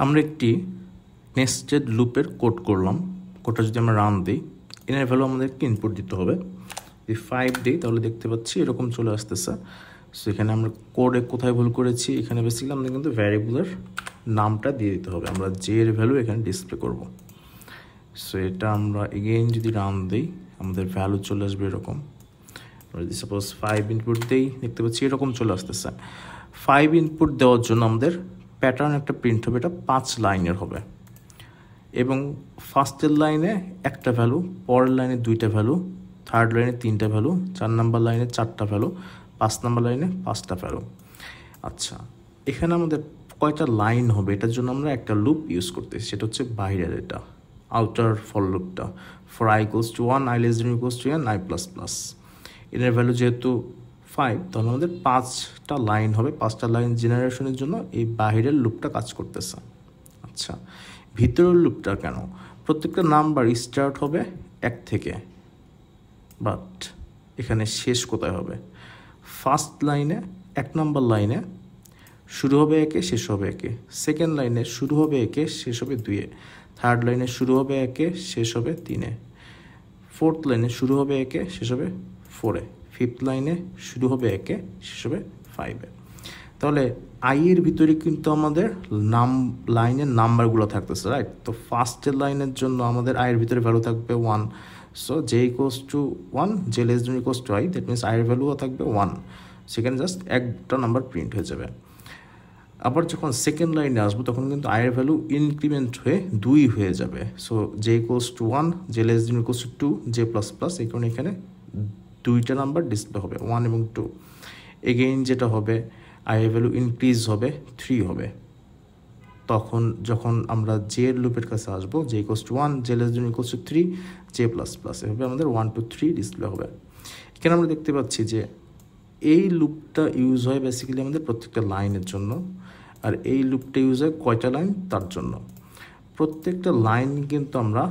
আমরা একটি নেস্টেড লুপের কোড করলাম। কোডটা যদি আমরা রান দিই, এর ভ্যালু আমাদেরকে ইনপুট দিতে হবে। যদি 5 দিই তাহলে দেখতে পাচ্ছি এরকম চলে আসতেছে। সো এখানে আমরা কোডে কোথায় ভুল করেছি, এখানে বেসিক্যালি আমরা কিন্তু ভ্যারিয়েবলের নামটা দিয়ে দিতে হবে, আমরা জে এর ভ্যালু এখানে ডিসপ্লে করব। সো এটা আমরা এগেইন যদি রান দিই আমাদের ভ্যালু চলে আসবে এরকম। যদি সাপোজ 5 ইনপুট দেই দেখতে পাচ্ছি এরকম চলে আসতেছে। 5 ইনপুট দেওয়ার জন্য আমাদের প্যাটার্ন একটা প্রিন্ট হবে, এটা 5 লাইনের হবে এবং ফার্স্টের লাইনে একটা ভ্যালু, পরের লাইনে 2টা ভ্যালু, থার্ড লাইনে 3টা ভ্যালু, 4 নাম্বার লাইনে 4টা ভ্যালু, 5 নাম্বার লাইনে 5টা ভ্যালু। আচ্ছা, এখানে আমাদের কয়টা লাইন হবে এটার জন্য আমরা একটা লুপ ইউজ করতেছি, সেটা হচ্ছে বাইরের এটা আউটার ফর লুপটা। For i equals to 1, i less than or equals to n, i plus plus। এটার ভ্যালু যেহেতু 5 তাহলে আমাদের 5টা লাইন হবে, 5টা লাইন জেনারেশনের জন্য এই বাহিরের লুপটা কাজ করতেছে। আচ্ছা, ভিতরের লুপটা কেন? প্রত্যেকটা নাম্বার স্টার্ট হবে 1 থেকে, বাট এখানে শেষ কোথায় হবে? ফার্স্ট লাইনে 1 নাম্বার লাইনে শুরু হবে 1-এ, শেষ হবে 1-এ। সেকেন্ড লাইনে শুরু হবে 1-এ, শেষ হবে 2-এ। থার্ড লাইনে শুরু হবে 1-এ, শেষ হবে 3-এ। ফোর্থ লাইনে শুরু হবে 1-এ, শেষ হবে 4-এ। ফিফথ লাইনে শুরু হবে 1-এ, শেষ হবে 5-এ। তাহলে আই এর ভিতরে কিন্তু আমাদের লাইনের নাম্বারগুলো থাকতেছে, রাইট? তো ফার্স্টের লাইনের জন্য আমাদের আই এর ভিতরে ভ্যালু থাকবে 1। So J equals to 1, J less than equals two I, that means I এর ভ্যালুও থাকবে 1। সেখানে জাস্ট একটা নাম্বার প্রিন্ট হয়ে যাবে। আবার যখন সেকেন্ড লাইনে আসবো তখন কিন্তু আয়ের ভ্যালু ইনক্রিমেন্ট হয়ে 2 হয়ে যাবে। So J equals to 1, J less than equals two 2, J plus plus. এই কারণে এখানে 2টা নাম্বার ডিসপ্লে হবে, 1 এবং 2। এগেইন যেটা হবে আয়ের ভ্যালু ইনক্রিজ হবে, 3 হবে। তখন যখন আমরা জে এর লুপের কাছে আসবো, J equals to 1, J less than equals two 3, J plus plus, এভাবে আমাদের 1 2 3 ডিসপ্লে হবে। এখানে আমরা দেখতে পাচ্ছি যে এই লুপটা ইউজ হয় বেসিক্যালি আমাদের প্রত্যেকটা লাইনের জন্য, আর এই লুপটা ইউজ হয় কয়টা লাইন তার জন্য। প্রত্যেকটা লাইন কিন্তু আমরা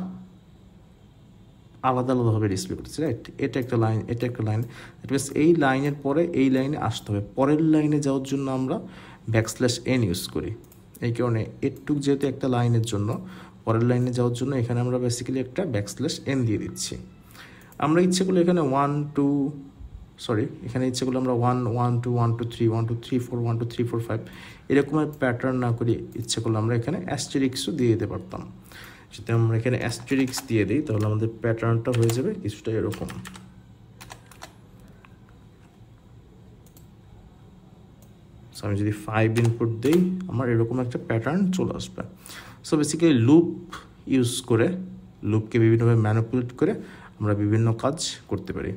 আলাদা আলাদাভাবে ডিসপ্লে করতেছি, রাইট? এটা একটা লাইন, এটা একটা লাইন, দ্যাট মিনস এই লাইনের পরে এই লাইনে আসতে হবে। পরের লাইনে যাওয়ার জন্য আমরা \n ইউজ করি। এই কারণে এটুক যেহেতু একটা লাইনের জন্য, পরের লাইনে যাওয়ার জন্য এখানে আমরা বেসিক্যালি একটা \n দিয়ে দিচ্ছি। আমরা ইচ্ছে করলে এখানে এখানে ইচ্ছে করলে আমরা 1 1 2 1 2 3 1 2 3 4 1 2 3 4 5 এরকমের প্যাটার্ন না করে ইচ্ছে করলে আমরা এখানে অ্যাস্টেরিক্সও দিয়ে দিতে পারতাম। যদি আমরা এখানে অ্যাস্টেরিক্স দিয়ে দিই তাহলে আমাদের প্যাটার্নটা হয়ে যাবে কিছুটা এরকম। সো আমি যদি 5 ইনপুট দিই আমার এরকম একটা প্যাটার্ন চলে আসবে। সো বেসিক্যালি লুপ ইউজ করে, লুপকে বিভিন্নভাবে ম্যানিপুলেট করে আমরা বিভিন্ন কাজ করতে পারি।